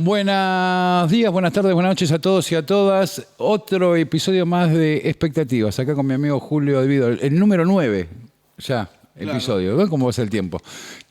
Buenos días, buenas tardes, buenas noches a todos y a todas. Otro episodio más de Expectativas, acá con mi amigo Julio Devido, el número 9, ya, Claro. episodio. ¿Ven cómo va el tiempo?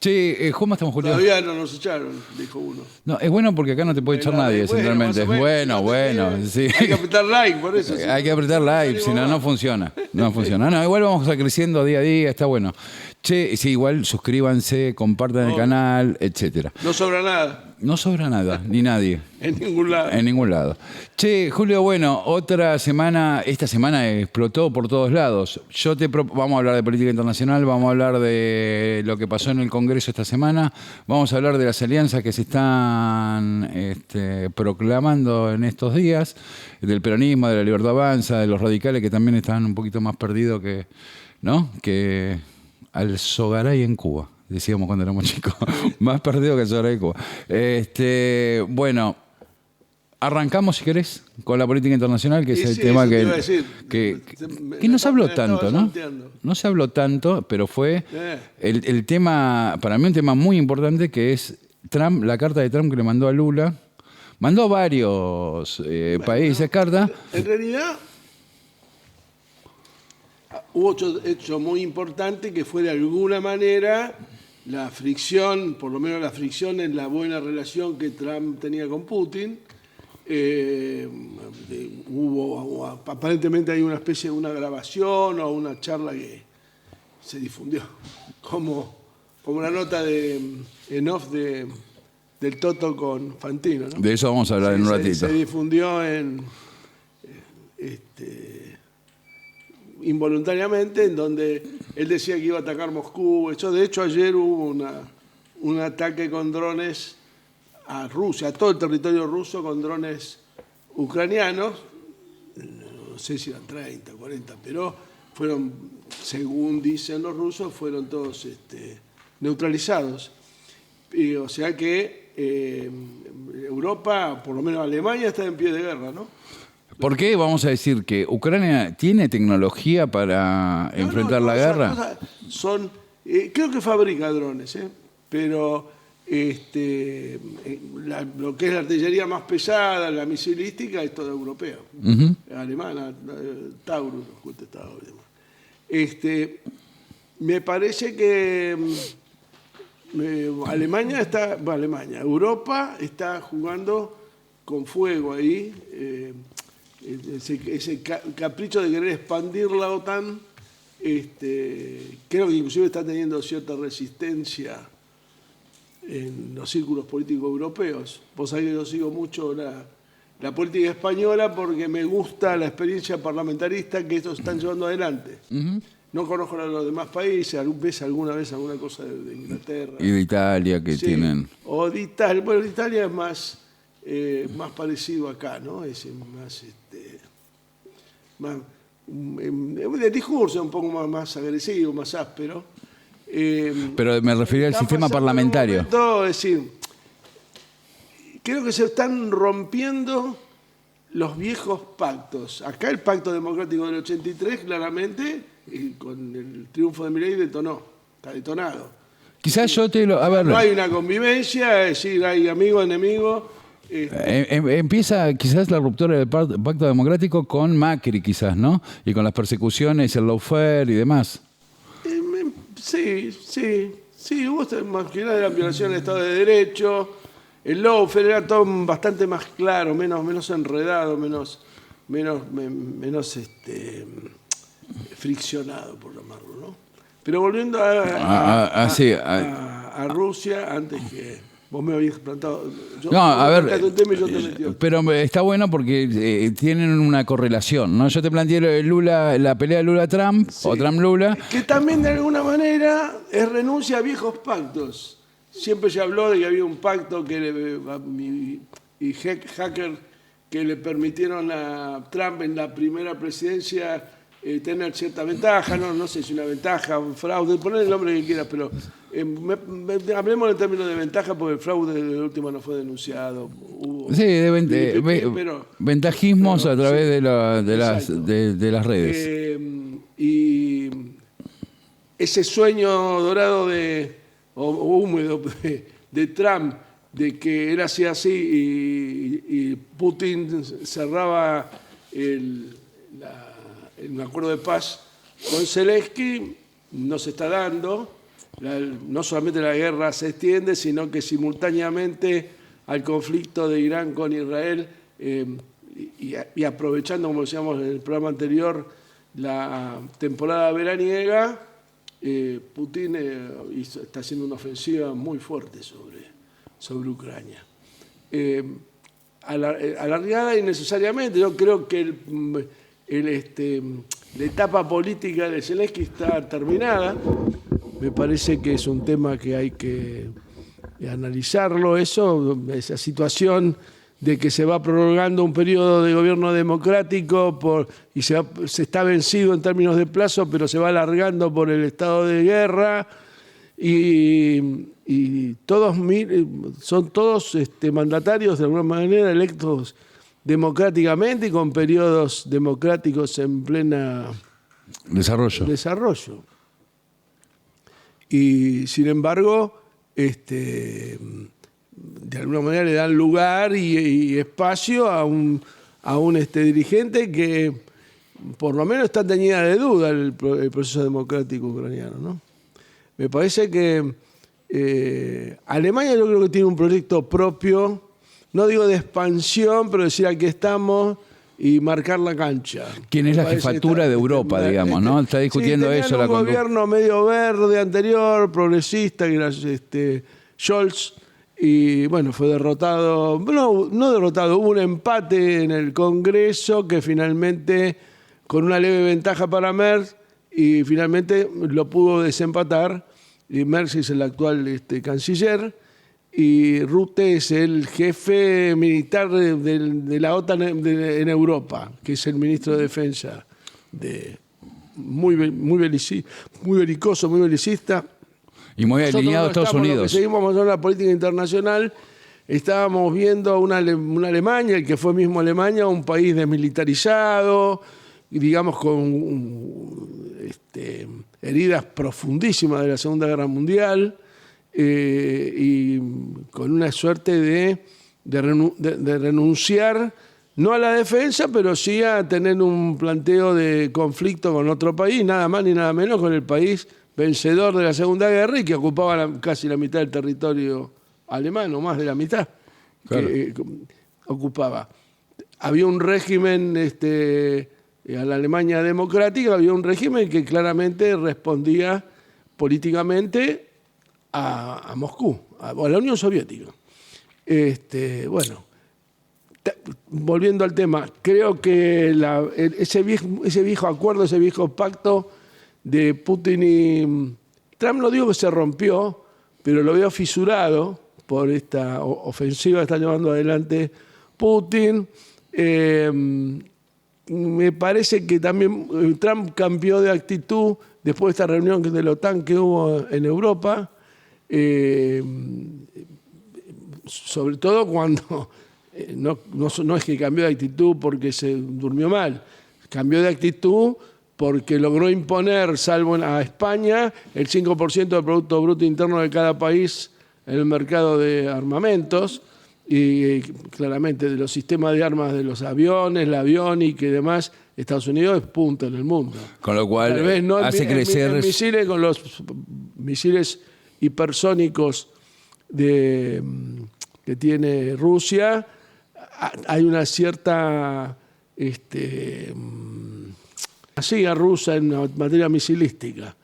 Che, ¿cómo estamos, Julio? Todavía no nos echaron, dijo uno. No, es bueno porque acá no te puede echar nadie, centralmente. Bueno, sí. Hay que apretar like, por eso. Hay que apretar like, si no, no funciona. No funciona. No, igual vamos a creciendo día a día, está bueno. Che, sí, igual suscríbanse, compartan el canal, etcétera. No sobra nada, No sobra nada, ni nadie. en ningún lado. En ningún lado. Che, Julio, bueno, otra semana, esta semana explotó por todos lados. Vamos a hablar de política internacional, vamos a hablar de lo que pasó en el Congreso esta semana, vamos a hablar de las alianzas que se están proclamando en estos días, del peronismo, de la Libertad Avanza, de los radicales que también están un poquito más perdidos que al Sogaray en Cuba. Decíamos cuando éramos chicos, más perdido que el Sogaray en Cuba. Bueno, arrancamos, si querés, con la política internacional, que es el tema que no se habló tanto, ¿no? No se habló tanto, pero fue el tema, para mí un tema muy importante, que es Trump, la carta de Trump que le mandó a Lula. Mandó a varios países carta. En realidad, hubo otro hecho muy importante que fue de alguna manera la fricción, por lo menos la fricción en la buena relación que Trump tenía con Putin. Aparentemente hay una especie de una grabación o una charla que se difundió como la nota en off del Toto con Fantino, ¿no? De eso vamos a hablar en un ratito. Se difundió involuntariamente, en donde él decía que iba a atacar Moscú. De hecho, ayer hubo un ataque con drones a Rusia, a todo el territorio ruso, con drones ucranianos. No sé si eran 30, 40, pero fueron, según dicen los rusos, fueron todos neutralizados. O sea que Europa, por lo menos Alemania, está en pie de guerra, ¿no? ¿Por qué vamos a decir que Ucrania tiene tecnología para enfrentar la guerra? Creo que fabrica drones, pero lo que es la artillería más pesada, la misilística, es toda europea. Alemana, Taurus, me parece que Europa está jugando con fuego ahí. Ese capricho de querer expandir la OTAN, creo que inclusive está teniendo cierta resistencia en los círculos políticos europeos. Vos sabés que yo sigo mucho la política española porque me gusta la experiencia parlamentarista que estos están llevando adelante. No conozco a los demás países, ves alguna vez alguna cosa de Inglaterra. Y de Italia que tienen. O de Italia. Bueno, de Italia es más parecido acá, ¿no? Es más de discurso un poco más agresivo, más áspero. Pero me refería al sistema parlamentario. Es decir, creo que se están rompiendo los viejos pactos. Acá el pacto democrático del 83, claramente, con el triunfo de Milei está detonado. Quizás yo no hay una convivencia, es decir, hay amigo, enemigo. Empieza quizás la ruptura del pacto democrático con Macri, quizás, ¿no? Y con las persecuciones, el lawfare y demás. Sí, hubo más que nada de la violación del Estado de Derecho. El lawfare era todo bastante más claro, menos enredado, menos friccionado, por llamarlo, ¿no? Pero volviendo a Rusia, antes que vos me habías plantado. Pero está bueno porque tienen una correlación, ¿no? Yo te planteé la pelea Lula-Trump, o Trump-Lula. Que también de alguna manera es renuncia a viejos pactos. Siempre se habló de que había un pacto y hacker que le permitieron a Trump en la primera presidencia tener cierta ventaja, no sé si una ventaja, un fraude, poner el nombre que quieras, pero hablemos en términos de ventaja porque el fraude de última no fue denunciado. Ventajismos a través de las redes. Y ese sueño dorado o húmedo de Trump de que él hacía así y Putin cerraba un acuerdo de paz con Zelensky, no se está dando. No solamente la guerra se extiende, sino que simultáneamente al conflicto de Irán con Israel y aprovechando, como decíamos en el programa anterior, la temporada veraniega, Putin está haciendo una ofensiva muy fuerte sobre Ucrania. Alargada innecesariamente, yo creo que la etapa política de Zelensky está terminada. Me parece que es un tema que hay que analizarlo, esa situación de que se va prorrogando un periodo de gobierno democrático y se está vencido en términos de plazo, pero se va alargando por el estado de guerra y son todos mandatarios de alguna manera electos democráticamente y con periodos democráticos en plena desarrollo. Y sin embargo, de alguna manera le dan lugar y espacio a un dirigente que por lo menos está teñida de duda el proceso democrático ucraniano, ¿no? Me parece que Alemania yo creo que tiene un proyecto propio, no digo de expansión, pero decir aquí estamos y marcar la cancha. ¿Quién es la jefatura de Europa, digamos, no? Está discutiendo eso. Un gobierno medio verde anterior, progresista, que era Scholz, y bueno, fue derrotado, no derrotado, hubo un empate en el Congreso que finalmente, con una leve ventaja para Merz, y finalmente lo pudo desempatar, y Merz es el actual canciller, y Rutte es el jefe militar de la OTAN en Europa, que es el ministro de Defensa, muy belicoso, muy belicista. Y muy alineado a Estados Unidos. Que seguimos en la política internacional, estábamos viendo una Alemania, el que fue mismo Alemania, un país desmilitarizado, digamos con heridas profundísimas de la Segunda Guerra Mundial, y con una suerte de renunciar, no a la defensa, pero sí a tener un planteo de conflicto con otro país, nada más ni nada menos con el país vencedor de la Segunda Guerra y que ocupaba casi la mitad del territorio alemán, o más de la mitad, claro, que ocupaba. Había un régimen, a la Alemania democrática, había un régimen que claramente respondía políticamente a Moscú, a la Unión Soviética. Bueno, volviendo al tema, creo que ese viejo acuerdo, ese viejo pacto de Putin y Trump, no digo que se rompió, pero lo veo fisurado por esta ofensiva que está llevando adelante Putin. Me parece que también Trump cambió de actitud después de esta reunión de la OTAN que hubo en Europa, sobre todo cuando no es que cambió de actitud porque se durmió mal, cambió de actitud porque logró imponer, salvo a España, el 5% del Producto Bruto Interno de cada país en el mercado de armamentos, y claramente de los sistemas de armas de los aviones, la aviónica y demás, Estados Unidos es punta en el mundo. Con lo cual tal vez no hace crecer... En misiles, con los misiles hipersónicos que tiene Rusia, hay una cierta siga rusa en materia misilística.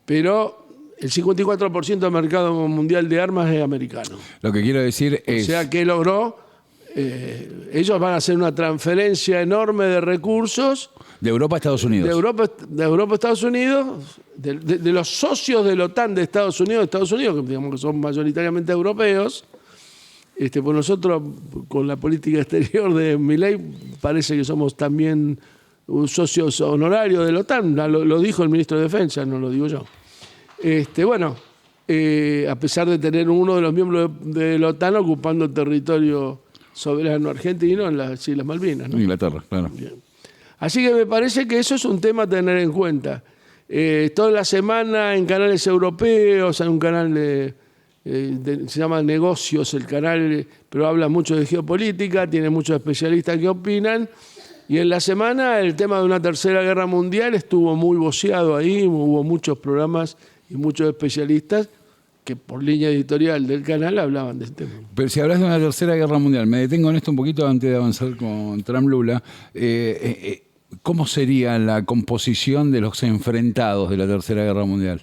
Pero el 54% del mercado mundial de armas es americano. Lo que quiero decir es... O sea que logró... ellos van a hacer una transferencia enorme de recursos... De Europa a Estados Unidos. De Europa a Estados Unidos, de los socios de la OTAN de Estados Unidos, que digamos que son mayoritariamente europeos. Pues nosotros, con la política exterior de Milei, parece que somos también socios honorarios de la OTAN. Lo dijo el ministro de Defensa, no lo digo yo. A pesar de tener uno de los miembros de la OTAN ocupando territorio soberano argentino en las Islas Malvinas, ¿no? Inglaterra, claro. Bien. Así que me parece que eso es un tema a tener en cuenta. Toda la semana en canales europeos, hay un canal se llama Negocios el canal, pero habla mucho de geopolítica, tiene muchos especialistas que opinan. Y en la semana el tema de una tercera guerra mundial estuvo muy voceado ahí, hubo muchos programas y muchos especialistas que por línea editorial del canal hablaban de este tema. Pero si hablas de una tercera guerra mundial, me detengo en esto un poquito antes de avanzar con Trump-Lula. ¿Cómo sería la composición de los enfrentados de la tercera guerra mundial?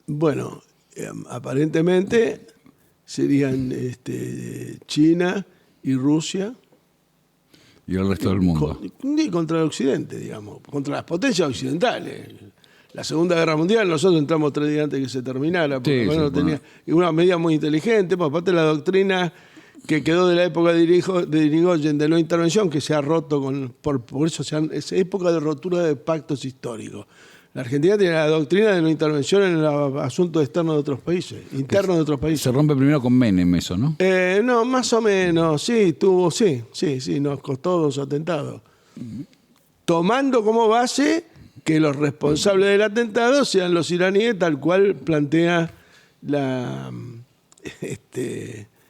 Bueno, aparentemente serían China y Rusia. Y el resto del mundo. Y contra el Occidente, digamos, contra las potencias occidentales. La Segunda Guerra Mundial, nosotros entramos 3 días antes que se terminara, porque Sí, tenía una medida muy inteligente, pues, aparte la doctrina que quedó de la época de Irigoyen de no intervención, que se ha roto por eso es época de rotura de pactos históricos. La Argentina tiene la doctrina de no intervención en los asuntos externos de otros países, internos de otros países. Se rompe primero con Menem eso, ¿no? No, más o menos, sí, nos costó 2 atentados. Tomando como base que los responsables del atentado sean los iraníes, tal cual plantea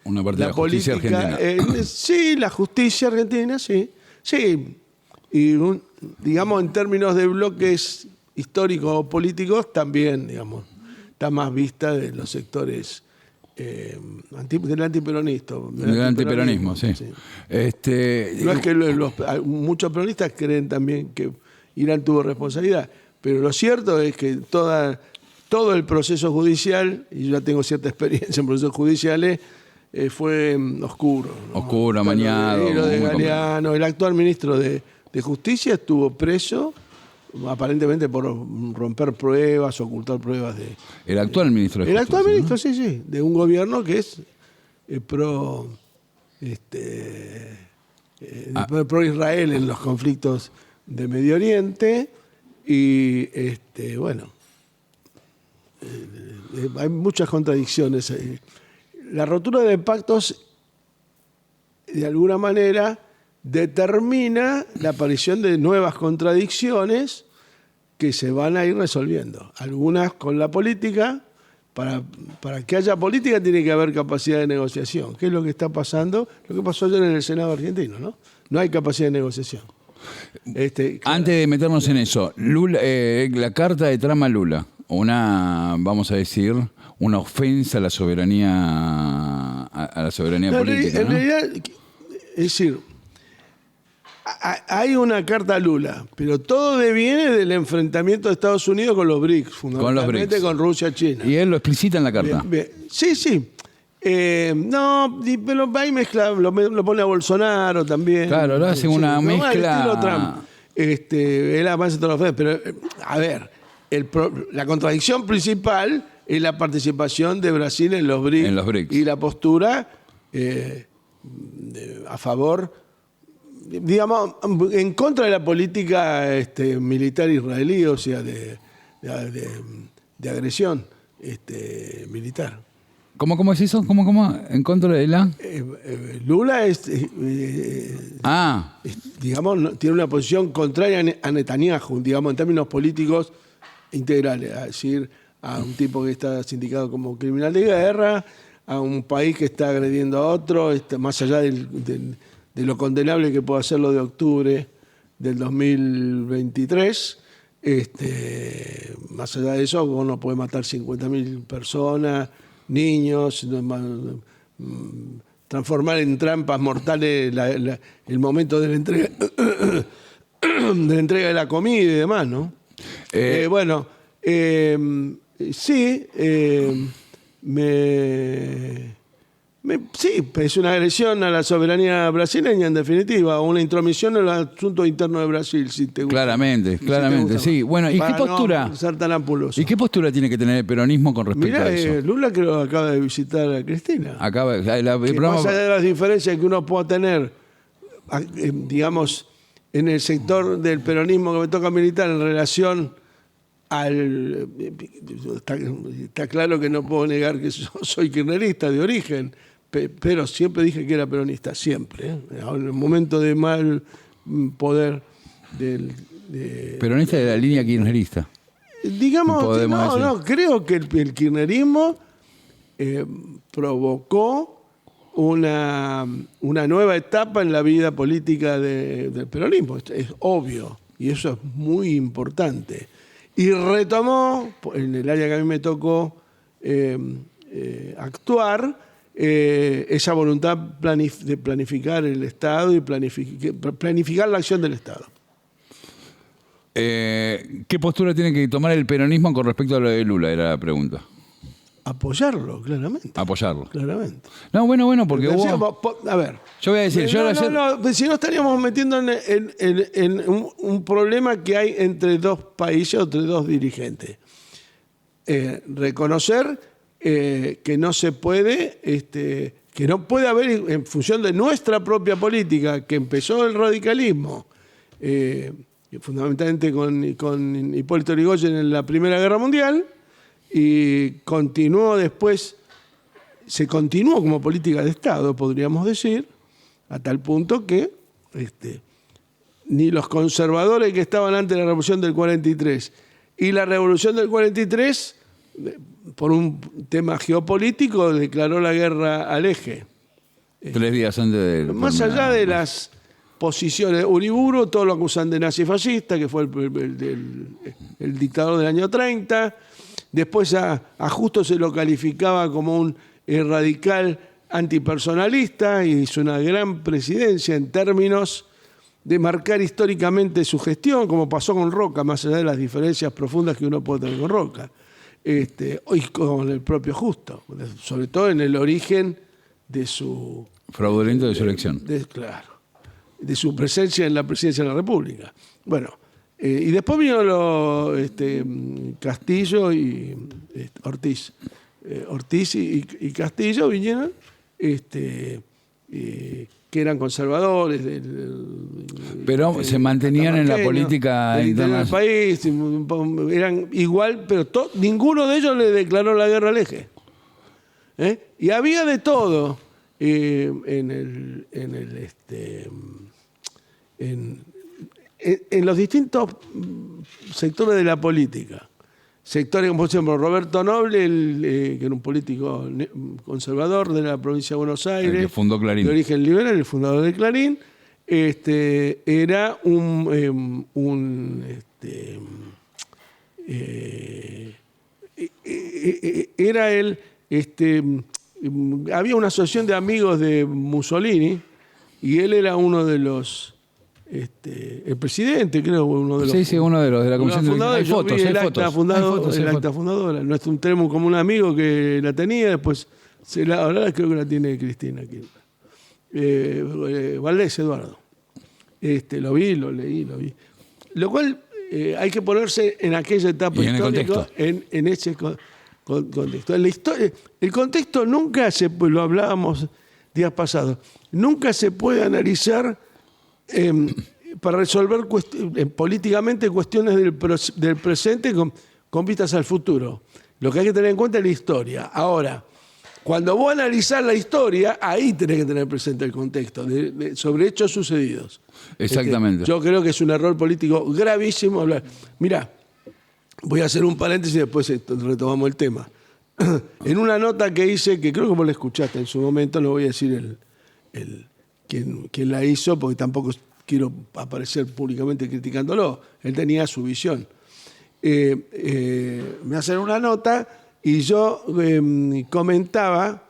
Una parte de la política, justicia argentina. sí, la justicia argentina, sí. Sí, y digamos en términos de bloques históricos o políticos también, digamos, está más vista de los sectores del antiperonismo. Del antiperonismo, sí. No es que muchos peronistas creen también que Irán tuvo responsabilidad, pero lo cierto es que todo el proceso judicial, y yo ya tengo cierta experiencia en procesos judiciales, fue oscuro, ¿no? Oscuro, amañado. De Galeano, el actual ministro de Justicia estuvo preso aparentemente por romper pruebas, ocultar pruebas de... El actual ministro de El Justicia, actual ministro, ¿no? sí, de un gobierno que es pro Israel en los conflictos de Medio Oriente y bueno, hay muchas contradicciones ahí. La rotura de pactos de alguna manera determina la aparición de nuevas contradicciones que se van a ir resolviendo. Algunas con la política. Para que haya política tiene que haber capacidad de negociación. ¿Qué es lo que está pasando? Lo que pasó ayer en el Senado argentino, ¿no? No hay capacidad de negociación. Antes de meternos en eso, Lula, la carta de Trump a Lula, vamos a decir, una ofensa a la soberanía, política, En ¿no? realidad, es decir, hay una carta a Lula, pero todo deviene del enfrentamiento de Estados Unidos con los BRICS, fundamentalmente con Rusia, China. Y él lo explicita en la carta. Bien. Sí. Pero ahí mezcla, lo pone a Bolsonaro también. Claro, lo hace una mezcla. Estilo Trump. Él avanza todos los pero a ver, la contradicción principal es la participación de Brasil en los BRICS. Y la postura a favor, digamos, en contra de la política militar israelí, o sea, de agresión militar. ¿Cómo es eso? ¿Cómo? ¿En contra de la...? Lula digamos, tiene una posición contraria a Netanyahu, digamos, en términos políticos integrales. Es decir, a un tipo que está sindicado como criminal de guerra, a un país que está agrediendo a otro, más allá de lo condenable que puede ser lo de octubre del 2023. Más allá de eso, uno puede matar 50.000 personas, niños, transformar en trampas mortales el momento de la entrega de la comida y demás, ¿no? Sí, sí, es una agresión a la soberanía brasileña, en definitiva, o una intromisión en los asuntos internos de Brasil, si te gusta. Claramente, sí. Bueno, ¿y qué postura? No ser tan ampuloso. ¿Y qué postura tiene que tener el peronismo con respecto a eso? Lula creo que acaba de visitar a Cristina. Más allá de las diferencias que uno pueda tener, digamos, en el sector del peronismo que me toca militar en relación al... Está claro que no puedo negar que soy kirchnerista de origen, pero siempre dije que era peronista, siempre. En el momento de mal poder peronista de la línea kirchnerista. Digamos, no, creo que el kirchnerismo provocó una nueva etapa en la vida política del peronismo. Es obvio, y eso es muy importante. Y retomó, en el área que a mí me tocó actuar, esa voluntad de planificar el Estado y planificar la acción del Estado. ¿Qué postura tiene que tomar el peronismo con respecto a lo de Lula? Era la pregunta. Apoyarlo, claramente. Apoyarlo. Claramente. No, bueno, porque a ver. Yo voy a decir, si no estaríamos metiendo en un problema que hay entre dos países, entre dos dirigentes. Reconocer que no se puede, que no puede haber, en función de nuestra propia política, que empezó el radicalismo, fundamentalmente con Hipólito Yrigoyen en la Primera Guerra Mundial, y se continuó como política de Estado, podríamos decir, a tal punto que ni los conservadores que estaban antes de la Revolución del 43 y la Revolución del 43, por un tema geopolítico, declaró la guerra al eje. 3 días antes de... Más allá de las posiciones de Uriburu, todos lo acusan de nazi-fascista, que fue el dictador del año 30. Después a Justo se lo calificaba como un radical antipersonalista y hizo una gran presidencia en términos de marcar históricamente su gestión, como pasó con Roca, más allá de las diferencias profundas que uno puede tener con Roca, y con el propio Justo, sobre todo en el origen de su... fraudulento de su elección. Claro, de su presencia en la presidencia de la República. Bueno, y después vino Castillo y Ortiz. Ortiz y Castillo vinieron, que eran conservadores. Pero se mantenían en la política interna del país, eran igual, pero ninguno de ellos le declaró la guerra al eje. Y había de todo en los distintos sectores de la política. Sectores como, por ejemplo, Roberto Noble, que era un político conservador de la provincia de Buenos Aires, el que fundó Clarín, de origen liberal, el fundador de Clarín, era era él, había una asociación de amigos de Mussolini y él era uno de los el presidente, creo, uno de los... Sí, uno de los de la comisión de... Hay fotos, el acta fundadora. No tenemos como un amigo que la tenía, después ahora creo que la tiene Cristina aquí. Valdés Eduardo. Lo vi. Lo cual hay que ponerse en aquella etapa histórica, en ese contexto. El contexto nunca lo hablábamos días pasados, nunca se puede analizar para resolver políticamente cuestiones del presente con vistas al futuro. Lo que hay que tener en cuenta es la historia. Ahora, cuando vos analizás la historia, ahí tenés que tener presente el contexto sobre hechos sucedidos. Exactamente. Yo creo que es un error político gravísimo hablar. Mirá, voy a hacer un paréntesis y después retomamos el tema. En una nota que hice, que creo que vos la escuchaste en su momento, no voy a decir quién la hizo, porque tampoco quiero aparecer públicamente criticándolo. Él tenía su visión. Me hacen una nota y yo comentaba,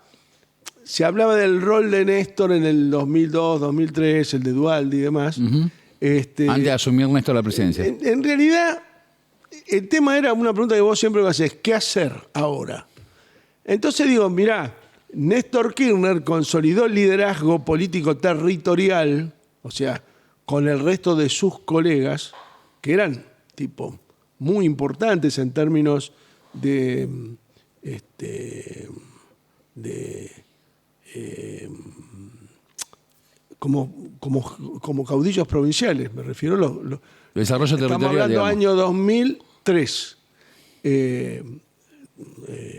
se hablaba del rol de Néstor en el 2002, 2003, el de Duhalde y demás. Antes de asumir Néstor la presidencia. En realidad, el tema era una pregunta que vos siempre me haces, ¿qué hacer ahora? Entonces digo, mirá, Néstor Kirchner consolidó el liderazgo político territorial, o sea, con el resto de sus colegas, que eran muy importantes en términos como caudillos provinciales, me refiero a los desarrollo territorial. Estamos hablando del año 2003.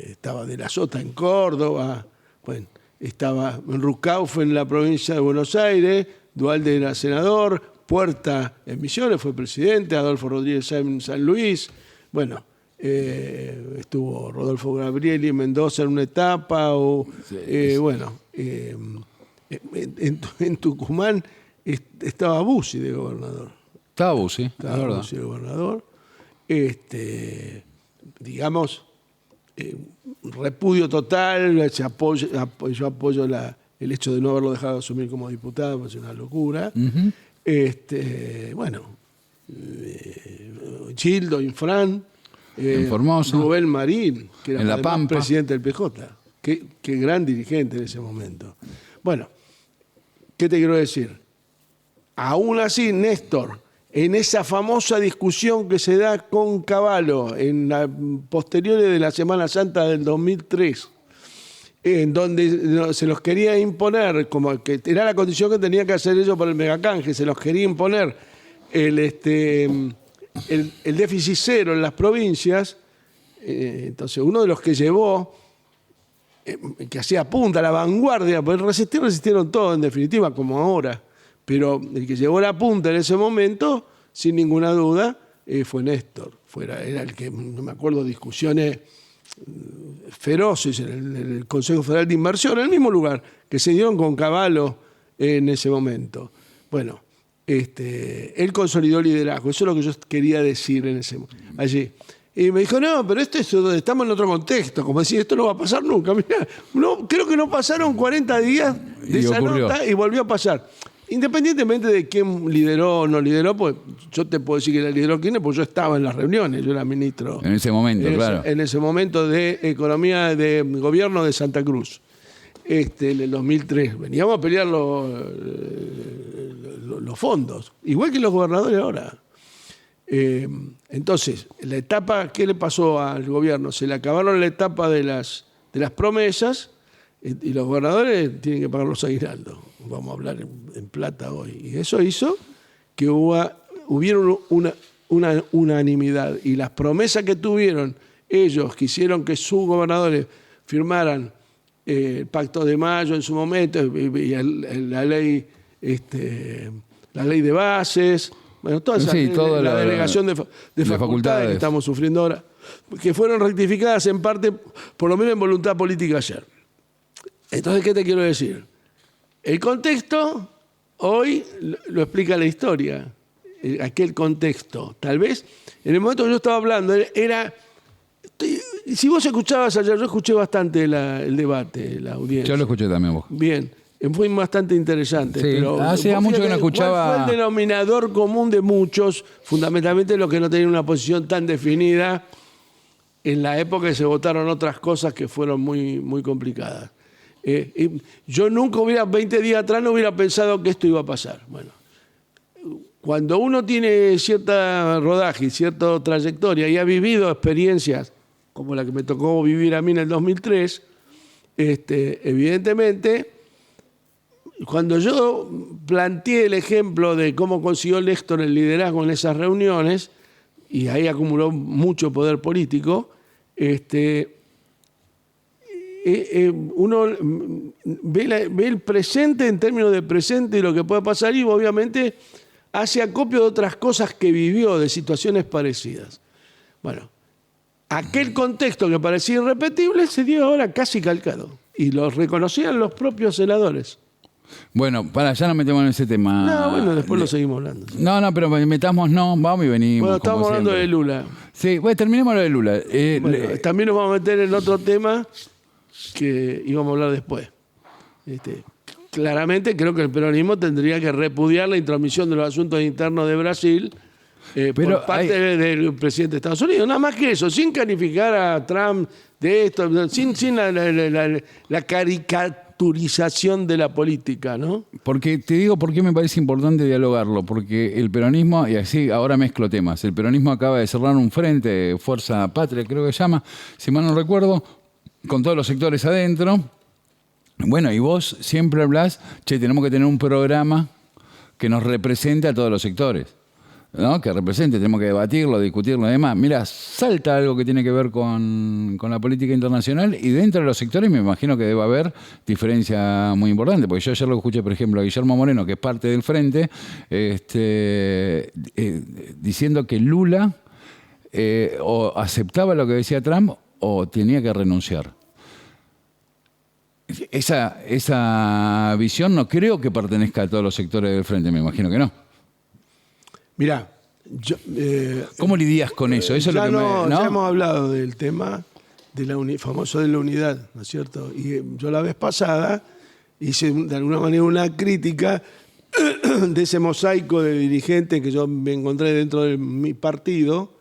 Estaba De la Sota en Córdoba, bueno, estaba Rucauf en la provincia de Buenos Aires, Duhalde era senador, Puerta en Misiones fue presidente, Adolfo Rodríguez en San Luis. Bueno, estuvo Rodolfo Gabrieli en Mendoza en una etapa, en Tucumán estaba Bussi de gobernador. Estaba Bussi, es Estaba verdad. Bussi de gobernador. Digamos, repudio total, yo apoyo el hecho de no haberlo dejado asumir como diputado, pues es una locura. Ujú. Gildo, Infran, En Formosa. Rubén Marín, que era En La además Pampa. presidente del PJ. Qué gran dirigente en ese momento. Bueno, ¿qué te quiero decir? Aún así, Néstor, en esa famosa discusión que se da con Cavallo en la posteriores de la Semana Santa del 2003, en donde se los quería imponer, como que era la condición que tenía que hacer ellos por el megacanje, se los quería imponer el déficit cero en las provincias. Entonces uno de los que llevó, que hacía punta, la vanguardia, pues resistieron todo en definitiva, como ahora, pero el que llevó la punta en ese momento, sin ninguna duda, fue Néstor. Era el que, no me acuerdo, discusiones feroces en el Consejo Federal de Inversión, en el mismo lugar, que se dieron con Cavallo en ese momento. Bueno, él consolidó liderazgo, eso es lo que yo quería decir allí. Y me dijo, no, pero estamos en otro contexto, como decir, esto no va a pasar nunca. Mirá, creo que no pasaron 40 días de Y esa ocurrió. nota y volvió a pasar. Independientemente de quién lideró o no lideró, pues yo te puedo decir que la lideró Kirchner, porque yo estaba en las reuniones, yo era ministro. En ese momento, claro. En ese momento de Economía de Gobierno de Santa Cruz, en el 2003. Veníamos a pelear los fondos, igual que los gobernadores ahora. Entonces, la etapa, ¿qué le pasó al gobierno? Se le acabaron la etapa de las promesas y los gobernadores tienen que pagar los aguinaldos. Vamos a hablar en plata hoy. Y eso hizo que hubiera una unanimidad. Y las promesas que tuvieron ellos, que hicieron que sus gobernadores firmaran el Pacto de Mayo en su momento y la ley de bases, bueno, toda esa, Sí, toda la la delegación de facultades que estamos sufriendo ahora, que fueron rectificadas en parte, por lo menos en voluntad política ayer. Entonces, ¿qué te quiero decir? El contexto hoy lo explica la historia, aquel contexto. Tal vez en el momento que yo estaba hablando si vos escuchabas ayer, yo escuché bastante el debate, la audiencia. Yo lo escuché también vos. Bien, fue bastante interesante. Sí, pero hacía mucho que no escuchaba. ¿Cuál fue el denominador común de muchos? Fundamentalmente los que no tenían una posición tan definida. En la época que se votaron otras cosas que fueron muy, muy complicadas. Yo nunca 20 días atrás no hubiera pensado que esto iba a pasar. Bueno, cuando uno tiene cierta rodaje y cierta trayectoria y ha vivido experiencias como la que me tocó vivir a mí en el 2003, evidentemente, cuando yo planteé el ejemplo de cómo consiguió Néstor el liderazgo en esas reuniones, y ahí acumuló mucho poder político, uno ve el presente en términos de presente y lo que puede pasar, y obviamente hace acopio de otras cosas que vivió, de situaciones parecidas. Bueno, aquel contexto que parecía irrepetible se dio ahora casi calcado, y lo reconocían los propios senadores. Bueno, ya nos metemos en ese tema. No, bueno, después lo seguimos hablando. No, pero metámonos, vamos y venimos. Bueno, estamos como hablando siempre. de Lula. Sí, bueno, terminemos lo de Lula. Bueno, también nos vamos a meter en otro tema que íbamos a hablar después. Claramente creo que el peronismo tendría que repudiar la intromisión de los asuntos internos de Brasil por parte del presidente de Estados Unidos. Nada más que eso, sin calificar a Trump de esto, sin la caricaturización de la política, ¿no? Porque te digo por qué me parece importante dialogarlo, porque el peronismo, y así ahora mezclo temas, el peronismo acaba de cerrar un frente, Fuerza Patria creo que se llama, si mal no recuerdo, con todos los sectores adentro. Bueno, y vos siempre hablás, tenemos que tener un programa que nos represente a todos los sectores, ¿no? Que represente, tenemos que debatirlo, discutirlo y demás. Mira, salta algo que tiene que ver con la política internacional, y dentro de los sectores me imagino que debe haber diferencia muy importante, porque yo ayer lo escuché, por ejemplo, a Guillermo Moreno, que es parte del frente, diciendo que Lula o aceptaba lo que decía Trump o tenía que renunciar. Esa visión no creo que pertenezca a todos los sectores del frente, me imagino que no. Mirá, ¿Cómo lidias con eso? Eso es lo que ya hemos hablado del tema famoso de la unidad, ¿no es cierto? Y yo la vez pasada hice de alguna manera una crítica de ese mosaico de dirigentes que yo me encontré dentro de mi partido.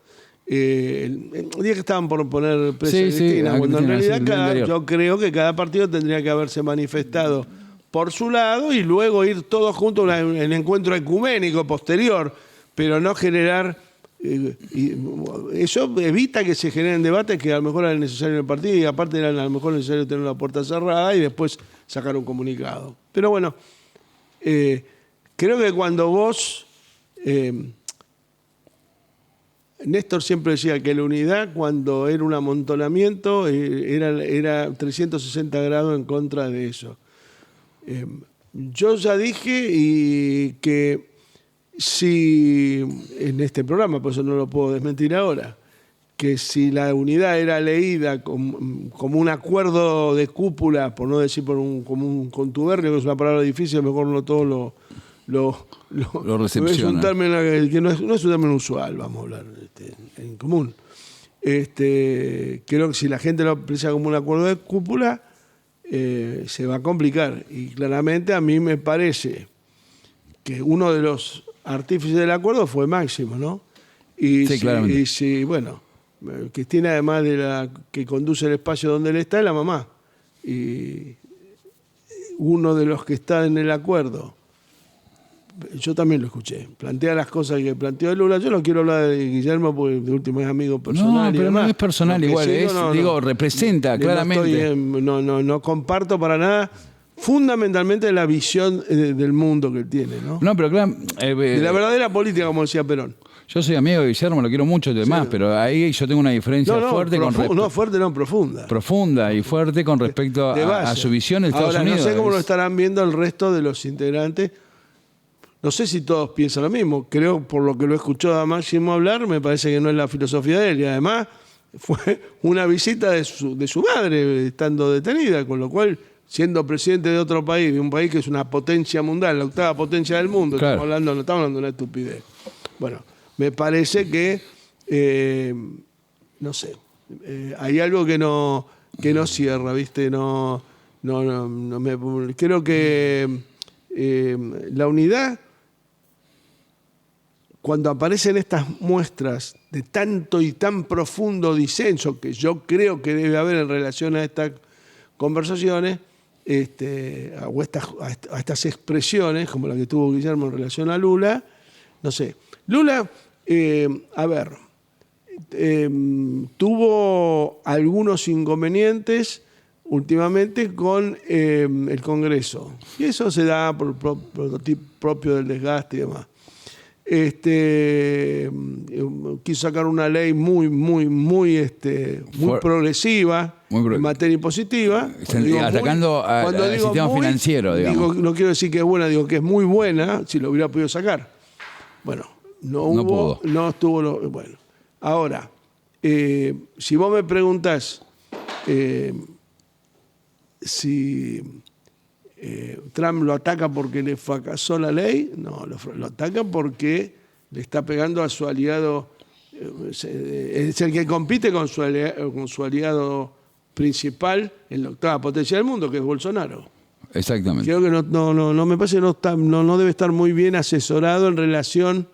El día que estaban por poner preso a Cristina, cuando en realidad yo creo que cada partido tendría que haberse manifestado por su lado y luego ir todos juntos en encuentro ecuménico posterior, pero no generar... eso evita que se generen debates que a lo mejor era necesario en el partido y aparte era a lo mejor necesario tener una puerta cerrada y después sacar un comunicado. Pero bueno, creo que cuando vos... Néstor siempre decía que la unidad, cuando era un amontonamiento, era 360 grados en contra de eso. Yo ya dije y que si, en este programa, por eso no lo puedo desmentir ahora, que si la unidad era leída como un acuerdo de cúpula, por no decir como un contubernio, que es una palabra difícil, mejor no todo lo recepciona. Es un término que no es un término usual, vamos a hablar en común. Creo que si la gente lo aprecia como un acuerdo de cúpula, se va a complicar. Y claramente a mí me parece que uno de los artífices del acuerdo fue Máximo, ¿no? Y sí, claramente. Y si, bueno, Cristina, además de la que conduce el espacio donde él está, es la mamá. Y uno de los que está en el acuerdo, yo también lo escuché, plantea las cosas que planteó Lula. Yo no quiero hablar de Guillermo porque de último es amigo personal. No, pero no es personal igual, representa claramente. No comparto para nada fundamentalmente la visión del mundo que él tiene, ¿no? No, pero claro... de la verdadera política, como decía Perón. Yo soy amigo de Guillermo, lo quiero mucho y demás, sí, pero ahí yo tengo una diferencia fuerte con respecto... No, fuerte, no, profunda. Profunda y fuerte con respecto a su visión de Estados Unidos. No sé cómo lo estarán viendo el resto de los integrantes. No sé si todos piensan lo mismo. Creo, por lo que lo he escuchado a Máximo hablar, me parece que no es la filosofía de él. Y además fue una visita de su madre estando detenida, con lo cual, siendo presidente de otro país, de un país que es una potencia mundial, la octava potencia del mundo, claro. No estamos hablando de una estupidez. Bueno, me parece que, no sé, hay algo que no cierra, ¿viste? Creo que la unidad, cuando aparecen estas muestras de tanto y tan profundo disenso que yo creo que debe haber en relación a estas conversaciones, o a estas expresiones, como la que tuvo Guillermo en relación a Lula, no sé. Lula, tuvo algunos inconvenientes últimamente con el Congreso. Y eso se da por propio del desgaste y demás. Quiso sacar una ley muy progresiva en materia impositiva. Atacando al sistema financiero, digamos. No quiero decir que es buena, digo que es muy buena, si lo hubiera podido sacar. Bueno, no estuvo. Bueno, ahora, si vos me preguntás si Trump lo ataca porque le fracasó la ley, no, lo ataca porque le está pegando a su aliado, es el que compite con su aliado principal en la octava potencia del mundo, que es Bolsonaro. Exactamente. Creo que no me parece que no debe estar muy bien asesorado en relación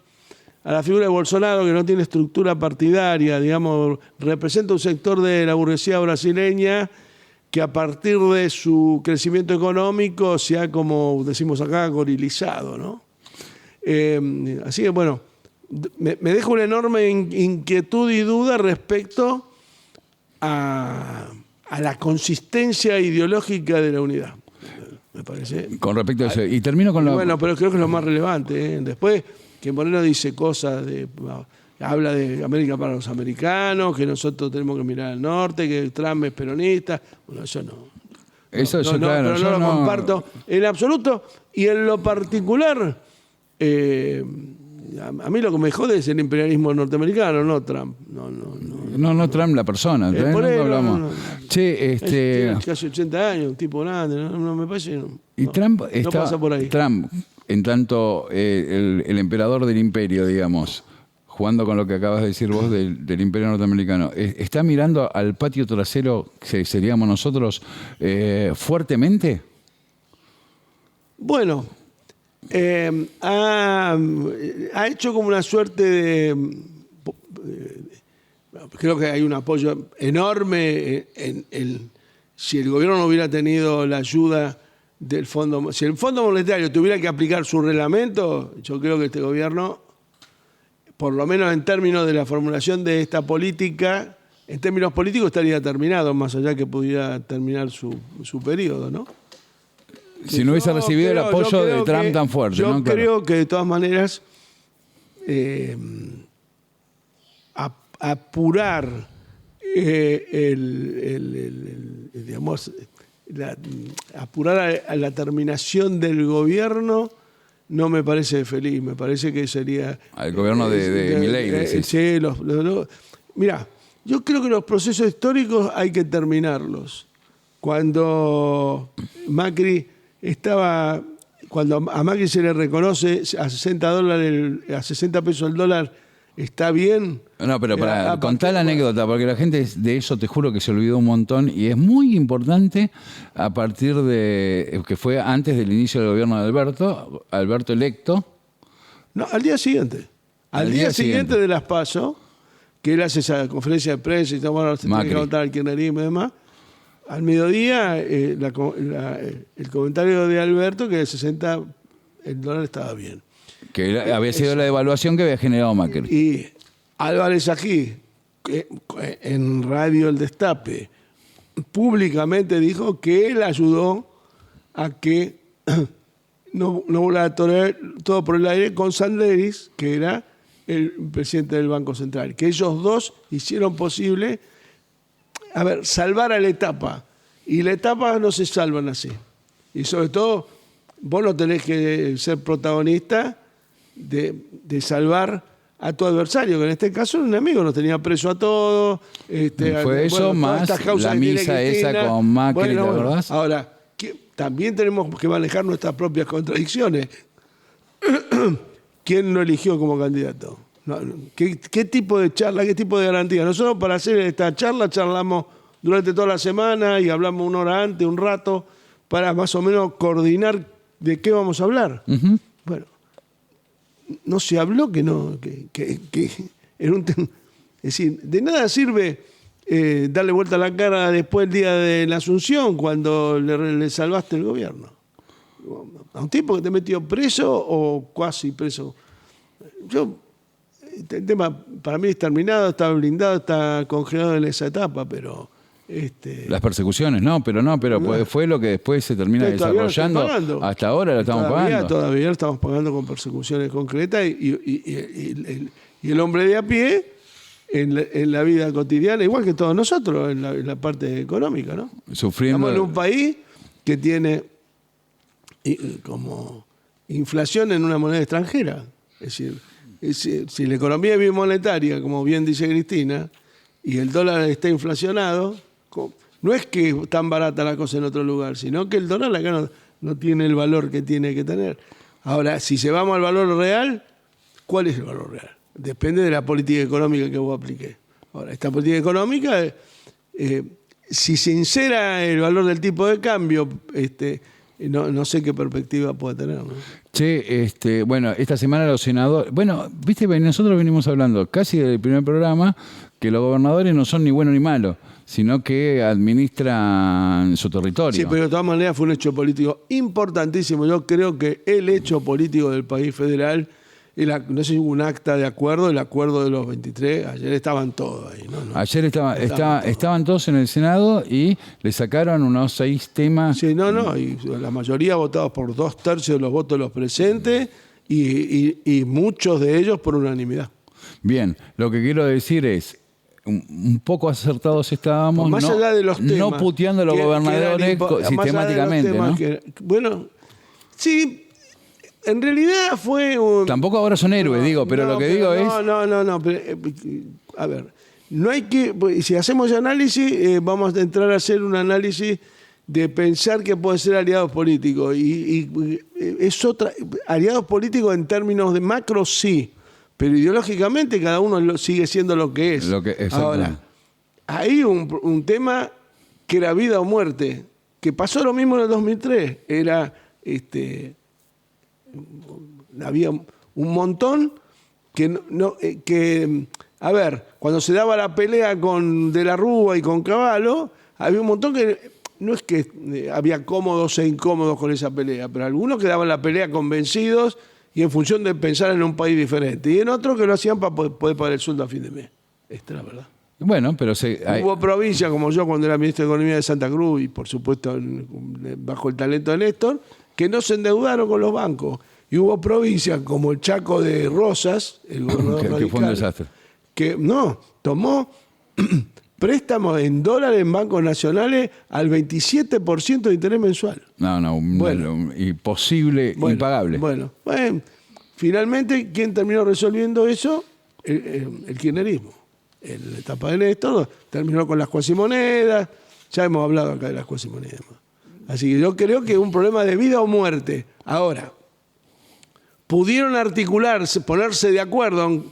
a la figura de Bolsonaro, que no tiene estructura partidaria, digamos, representa un sector de la burguesía brasileña que a partir de su crecimiento económico se ha, como decimos acá, gorilizado, ¿no? Así que, bueno, me deja una enorme inquietud y duda respecto a la consistencia ideológica de la unidad, me parece. Con respecto a eso. Y termino con Bueno, pero creo que es lo más relevante, ¿eh? Después, que Moreno dice cosas habla de América para los americanos, que nosotros tenemos que mirar al norte, que Trump es peronista. Bueno, eso no. Eso claro. Pero no lo comparto en absoluto. Y en lo particular, A mí lo que me jode es el imperialismo norteamericano, no Trump. No, Trump la persona. Por ahí, hablamos. Che, tiene casi 80 años, un tipo grande, no me parece. Y Trump no pasa por ahí. Trump, en tanto el emperador del imperio, digamos, jugando con lo que acabas de decir vos del imperio norteamericano, ¿está mirando al patio trasero, que seríamos nosotros, fuertemente? Bueno, ha hecho como una suerte de... creo que hay un apoyo enorme si el gobierno no hubiera tenido la ayuda del Fondo... Si el Fondo Monetario tuviera que aplicar su reglamento, yo creo que este gobierno, por lo menos en términos de la formulación de esta política, en términos políticos estaría terminado, más allá que pudiera terminar su periodo, ¿no? Si no hubiese recibido el apoyo de Trump tan fuerte. Yo ¿no? creo que de todas maneras apurar digamos, apurar a la terminación del gobierno no me parece feliz, me parece que sería... Al gobierno de Milei. Sí, mirá, yo creo que los procesos históricos hay que terminarlos. Cuando Macri cuando a Macri se le reconoce a $60, a 60 pesos el dólar, está bien. No, pero para contar la anécdota, porque la gente de eso te juro que se olvidó un montón y es muy importante a partir de que fue antes del inicio del gobierno de Alberto electo. No, al día siguiente. Al día siguiente de las PASO, que él hace esa conferencia de prensa y todo, bueno, se tiene que contar el kirchnerismo y demás. Al mediodía, el comentario de Alberto que de 60 el dólar estaba bien. Que había sido la devaluación que había generado Macri. Y Álvarez Ají, en Radio El Destape, públicamente dijo que él ayudó a que no volara todo por el aire con Sanderis, que era el presidente del Banco Central. Que ellos dos hicieron posible... salvar a la etapa. Y la etapa no se salvan así. Y sobre todo, vos no tenés que ser protagonista de salvar a tu adversario, que en este caso era un enemigo, nos tenía preso a todos. Fue eso más la misa esa con Macri, ¿te acordás? Ahora, también tenemos que manejar nuestras propias contradicciones. ¿Quién lo eligió como candidato? ¿Qué tipo de charla, qué tipo de garantía? Nosotros para hacer esta charla charlamos durante toda la semana y hablamos una hora antes, un rato, para más o menos coordinar de qué vamos a hablar. Uh-huh. Bueno, no se habló que era un tema. Es decir, de nada sirve darle vuelta a la cara después del día de la Asunción, cuando le salvaste el gobierno. A un tipo que te metió preso o cuasi preso. El tema para mí es terminado, está blindado, está congelado en esa etapa, pero... Las persecuciones, pero fue lo que después se termina desarrollando. Hasta ahora lo estamos pagando. Todavía lo estamos pagando con persecuciones concretas y el hombre de a pie en la vida cotidiana, igual que todos nosotros, en la parte económica, ¿no? Sufriendo. Estamos en un país que tiene como inflación en una moneda extranjera. Es decir, si la economía es bimonetaria, como bien dice Cristina, y el dólar está inflacionado, no es que es tan barata la cosa en otro lugar, sino que el dólar acá no tiene el valor que tiene que tener. Ahora, si se vamos al valor real, ¿cuál es el valor real? Depende de la política económica que vos apliques. Ahora, esta política económica, si se insera el valor del tipo de cambio, no sé qué perspectiva puede tener, ¿no? Che, bueno, esta semana los senadores... Bueno, viste, nosotros venimos hablando casi del primer programa que los gobernadores no son ni buenos ni malos, sino que administran su territorio. Sí, pero de todas maneras fue un hecho político importantísimo. Yo creo que el hecho político del país federal, no sé si hubo un acta de acuerdo, el acuerdo de los 23, ayer estaban todos ahí, ¿no? Ayer estaban todos en el Senado y le sacaron unos 6 temas. Sí, y la mayoría votados por 2/3 de los votos de los presentes y muchos de ellos por unanimidad. Bien, lo que quiero decir es, un poco acertados estábamos, más allá de los temas, no puteando a los gobernadores sistemáticamente, ¿no? Bueno, sí, en realidad fue un... Tampoco ahora son héroes, digo, pero lo que digo es... No, pero, a ver, no hay que... Si hacemos análisis, vamos a entrar a hacer un análisis de pensar que pueden ser aliados políticos. Y es otra... Aliados políticos en términos de macro, sí, pero ideológicamente cada uno sigue siendo lo que es. Ahora, hay un tema que era vida o muerte, que pasó lo mismo en el 2003. Era... había un montón que a ver, cuando se daba la pelea con De la Rúa y con Cavallo, había un montón que no es que había cómodos e incómodos con esa pelea, pero algunos que daban la pelea convencidos y en función de pensar en un país diferente, y en otros que lo hacían para poder pagar el sueldo a fin de mes. Esta es la verdad. Bueno, pero hubo provincias como yo cuando era ministro de Economía de Santa Cruz y por supuesto bajo el talento de Néstor, que no se endeudaron con los bancos. Y hubo provincias como el Chaco de Rosas, el gobernador radical, que fue un desastre. Que tomó préstamos en dólares en bancos nacionales al 27% de interés mensual. Imposible, impagable. Bueno, finalmente, ¿quién terminó resolviendo eso? El kirchnerismo. En la etapa de Néstor terminó con las cuasimonedas. Ya hemos hablado acá de las cuasimonedas. Así que yo creo que es un problema de vida o muerte. Ahora, pudieron articularse, ponerse de acuerdo,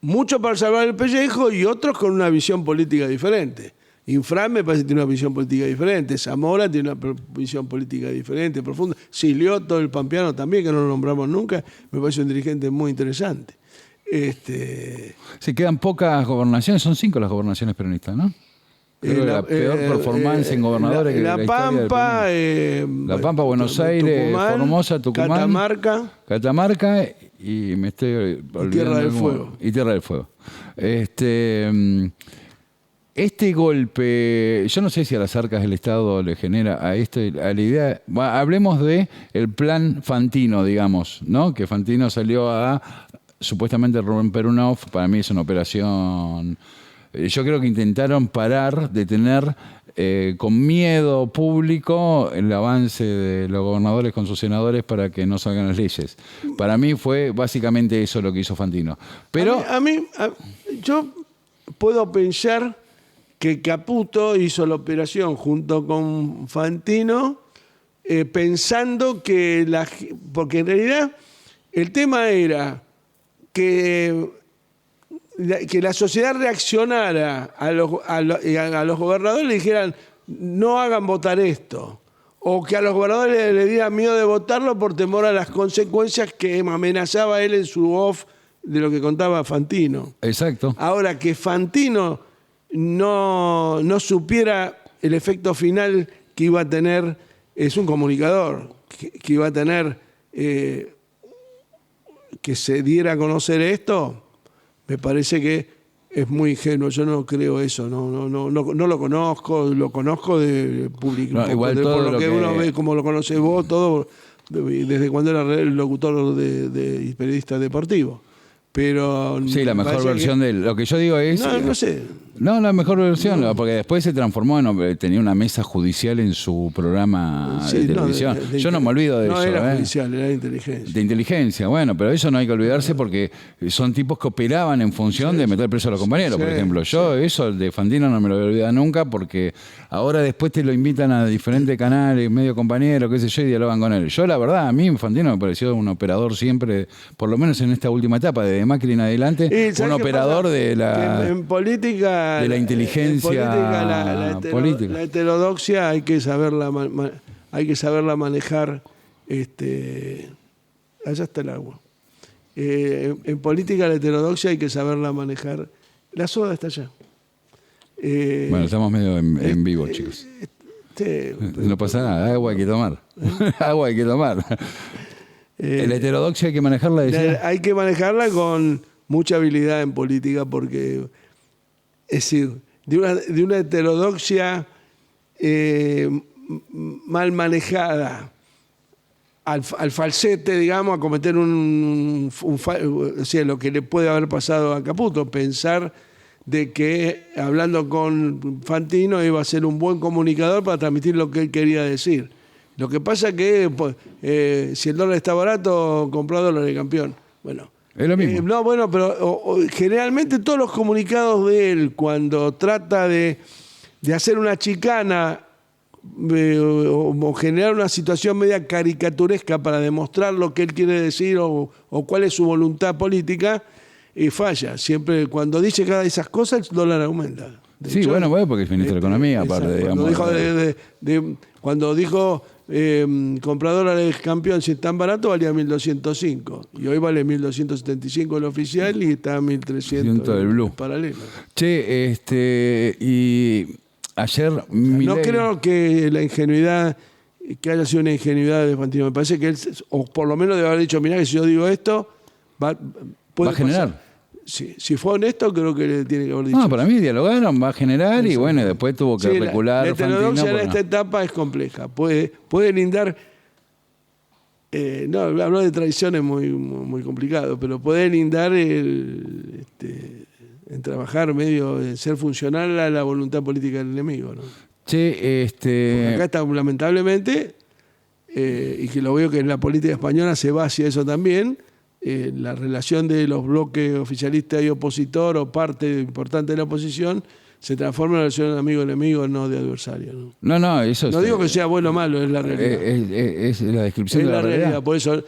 muchos para salvar el pellejo y otros con una visión política diferente. Infran me parece que tiene una visión política diferente, Zamora tiene una visión política diferente, profunda. Silioto, el pampeano también, que no lo nombramos nunca, me parece un dirigente muy interesante. Se quedan pocas gobernaciones, son 5 las gobernaciones peronistas, ¿no? La peor performance en gobernadores que La Pampa, La Pampa, Buenos Aires, Tucumán, Formosa, Tucumán, Catamarca y me estoy olvidando. Tierra del Fuego. Y Tierra del Fuego. Este golpe, yo no sé si a las arcas del Estado le genera a esto, a la idea. Hablemos de el plan Fantino, digamos, ¿no? Que Fantino salió a supuestamente romper un off. Para mí es una operación. Yo creo que intentaron detener con miedo público el avance de los gobernadores con sus senadores para que no salgan las leyes. Para mí fue básicamente eso lo que hizo Fantino. Pero yo puedo pensar que Caputo hizo la operación junto con Fantino pensando porque en realidad el tema era que la sociedad reaccionara a los gobernadores y le dijeran no hagan votar esto, o que a los gobernadores le dieran miedo de votarlo por temor a las consecuencias que amenazaba él en su off de lo que contaba Fantino. Exacto. Ahora, que Fantino no supiera el efecto final que iba a tener, es un comunicador, que iba a tener que se diera a conocer esto. Me parece que es muy ingenuo, yo no creo eso, no lo conozco de público, igual por lo que uno ve, como lo conoces vos, todo, desde cuando era el locutor de periodista deportivo. Pero sí, la mejor versión de lo que yo digo es... No sé. No, la mejor versión, porque después se transformó tenía una mesa judicial en su programa de televisión. Yo no me olvido de eso. No era judicial, era de inteligencia. De inteligencia, bueno, pero eso no hay que olvidarse porque son tipos que operaban en función de meter preso a los compañeros, por ejemplo. Yo eso de Fantino no me lo voy a olvidar nunca porque ahora después te lo invitan a diferentes canales, medio compañero, qué sé yo, y dialogan con él. Yo la verdad, a mí Fantino me pareció un operador siempre, por lo menos en esta última etapa, de Macri en adelante, un operador de la... En política... De la inteligencia política. La heterodoxia hay que saberla manejar. Allá está el agua. En política la heterodoxia hay que saberla manejar. La soda está allá. Bueno, estamos medio en vivo, chicos. No pasa nada, agua hay que tomar. Agua hay que tomar. La heterodoxia hay que manejarla. Hay que manejarla con mucha habilidad en política porque... Es decir, de una heterodoxia mal manejada al falsete, digamos, a cometer o sea, lo que le puede haber pasado a Caputo, pensar de que hablando con Fantino iba a ser un buen comunicador para transmitir lo que él quería decir. Lo que pasa que pues, si el dólar está barato, compra dólares, campeón. Bueno. Es lo mismo. No, bueno, pero generalmente todos los comunicados de él, cuando trata de hacer una chicana o generar una situación media caricaturesca para demostrar lo que él quiere decir o cuál es su voluntad política, falla. Siempre cuando dice cada de esas cosas, el dólar aumenta. De Sí, hecho, bueno, porque es ministro de Economía, aparte, digamos. Cuando dijo comprar dólares, campeón, si es tan barato, valía 1.205. Y hoy vale 1.275 el oficial y está a 1.300 el blue. el paralelo. Che, y ayer Milei... No creo que la ingenuidad, que haya sido una ingenuidad de Fantino. Me parece que él, o por lo menos debe haber dicho, mirá que si yo digo esto, puede a generar. pasar. Sí, si fue honesto, creo que le tiene que haber dicho. No, para mí dialogaron, va a generar y bueno, después tuvo que recular. La heterodoxia Fantino, en esta etapa es compleja. Puede lindar. No, hablar de traición es muy complicado, pero puede lindar en trabajar medio, en ser funcional a la voluntad política del enemigo, ¿no? Che, Porque acá está, lamentablemente, y que lo veo que en la política española se va hacia eso también. La relación de los bloques oficialista y opositor o parte importante de la oposición se transforma en una relación de amigo-enemigo, no de adversario. No, eso no digo que sea bueno o malo, es la realidad. Es la descripción es de la realidad. Por eso,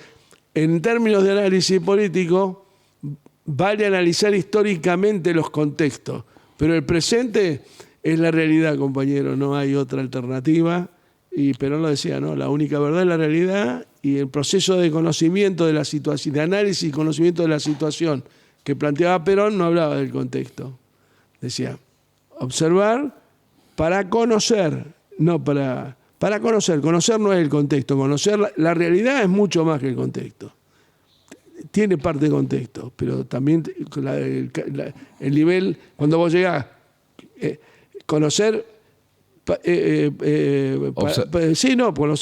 en términos de análisis político, vale analizar históricamente los contextos, pero el presente es la realidad, compañero, no hay otra alternativa. Y Perón lo decía, ¿no? La única verdad es la realidad, y el proceso de conocimiento de la situación, de análisis y conocimiento de la situación que planteaba Perón no hablaba del contexto. Decía, observar para conocer, no para conocer. Conocer no es el contexto, conocer la realidad es mucho más que el contexto. Tiene parte de contexto, pero también el nivel, cuando vos llegás, conocer...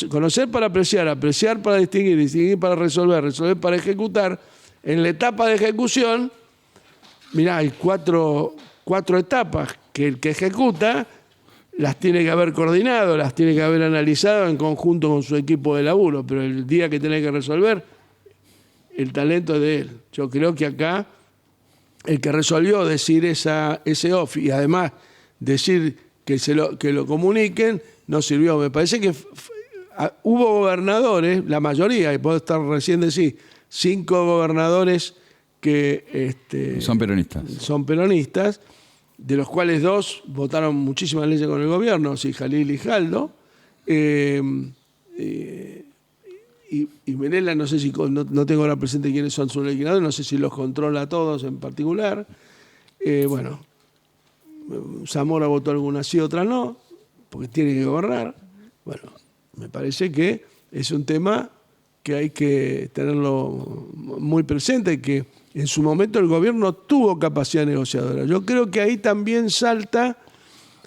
conocer para apreciar, apreciar para distinguir, distinguir para resolver, resolver para ejecutar. En la etapa de ejecución, mirá, hay cuatro etapas que el que ejecuta las tiene que haber coordinado, las tiene que haber analizado en conjunto con su equipo de laburo, pero el día que tiene que resolver, el talento es de él. Yo creo que acá el que resolvió decir ese off y además decir que lo comuniquen, no sirvió. Me parece que hubo gobernadores, la mayoría, y puedo estar recién decir, 5 gobernadores que son peronistas. Son peronistas, de los cuales 2 votaron muchísimas leyes con el gobierno, sí, Jalil y Jaldo. Y Menela, no sé si, no tengo ahora presente quiénes son sus legisladores, no sé si los controla a todos en particular. Bueno, Zamora votó algunas sí, otras no, porque tiene que gobernar. Bueno, me parece que es un tema que hay que tenerlo muy presente, que en su momento el gobierno tuvo capacidad negociadora. Yo creo que ahí también salta...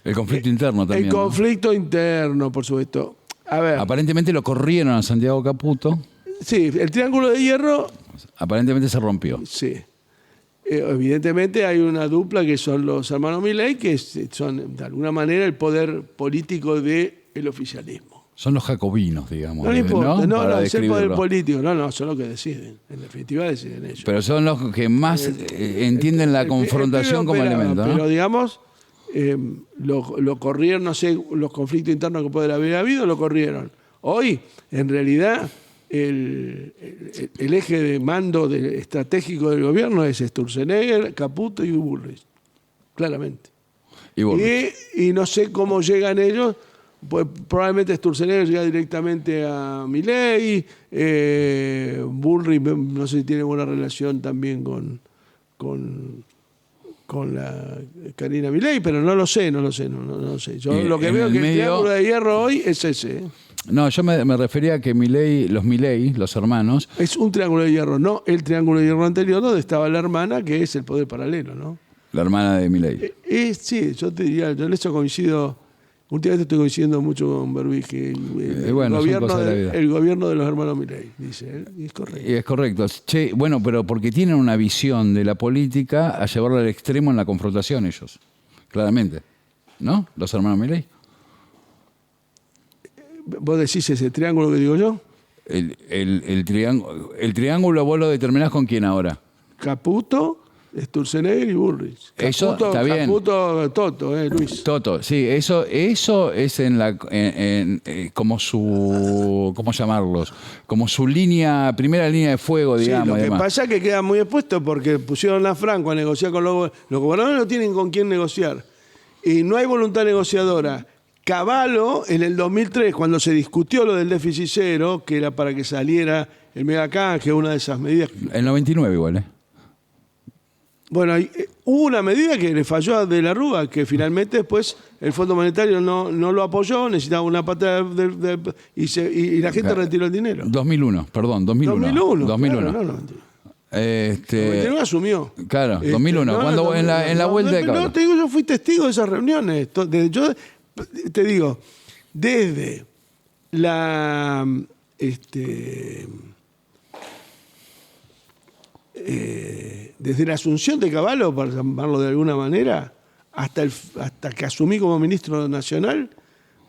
El conflicto interno también. El conflicto interno, por supuesto. A ver. Aparentemente lo corrieron a Santiago Caputo. Sí, el triángulo de hierro... Aparentemente se rompió. Sí. Evidentemente hay una dupla que son los hermanos Milei, que son de alguna manera el poder político del oficialismo. Son los jacobinos, digamos. No le importa, no, es el poder describirlo. político, no, son los que deciden. En definitiva deciden ellos. Pero son los que más entienden la confrontación como elemento, ¿no? Pero digamos, lo corrieron, no sé, los conflictos internos que puede haber habido, lo corrieron. Hoy, en realidad... El eje de mando estratégico del gobierno es Sturzenegger, Caputo y Bullrich, claramente. Y no sé cómo llegan ellos, pues probablemente Sturzenegger llega directamente a Milei, Bullrich no sé si tiene buena relación también con la Karina Milei, pero no lo sé. Yo lo que veo es que el triángulo de hierro hoy es ese. No, yo me refería a que los Milei, los hermanos... Es un triángulo de hierro, no el triángulo de hierro anterior donde estaba la hermana, que es el poder paralelo, ¿no? La hermana de Milei. Sí, yo te diría, yo en eso coincido, últimamente estoy coincidiendo mucho con Berbige, el gobierno de los hermanos Milei, dice él, y es correcto. Y es correcto. Che, bueno, pero porque tienen una visión de la política a llevarla al extremo en la confrontación ellos, claramente, ¿no? Los hermanos Milei. ¿Vos decís ese triángulo que digo yo? El triángulo vos lo determinás con quién ahora. Caputo, Sturzenegger y Bullrich. Eso está bien. Caputo, Toto, Luis. Toto, sí, eso es como su, ¿cómo llamarlos? Como su primera línea de fuego, digamos. Sí, lo que además. pasa es que queda muy expuesto porque pusieron a Franco a negociar con los gobernadores, no tienen con quién negociar. Y no hay voluntad negociadora. Cavallo, en el 2003, cuando se discutió lo del déficit cero, que era para que saliera el megacanje, una de esas medidas. El 99 igual, ¿eh? Bueno, hubo una medida que le falló a De la Rúa, que finalmente después el Fondo Monetario no lo apoyó, necesitaba una pata y la gente retiró el dinero. 2001, perdón, 2001. 2001. Claro, no, 99 asumió. Claro, 2001, cuando en la vuelta de Caballo. No, te digo, yo fui testigo de esas reuniones. Yo te digo, desde la desde la asunción de Cavallo, para llamarlo de alguna manera, hasta que asumí como ministro nacional,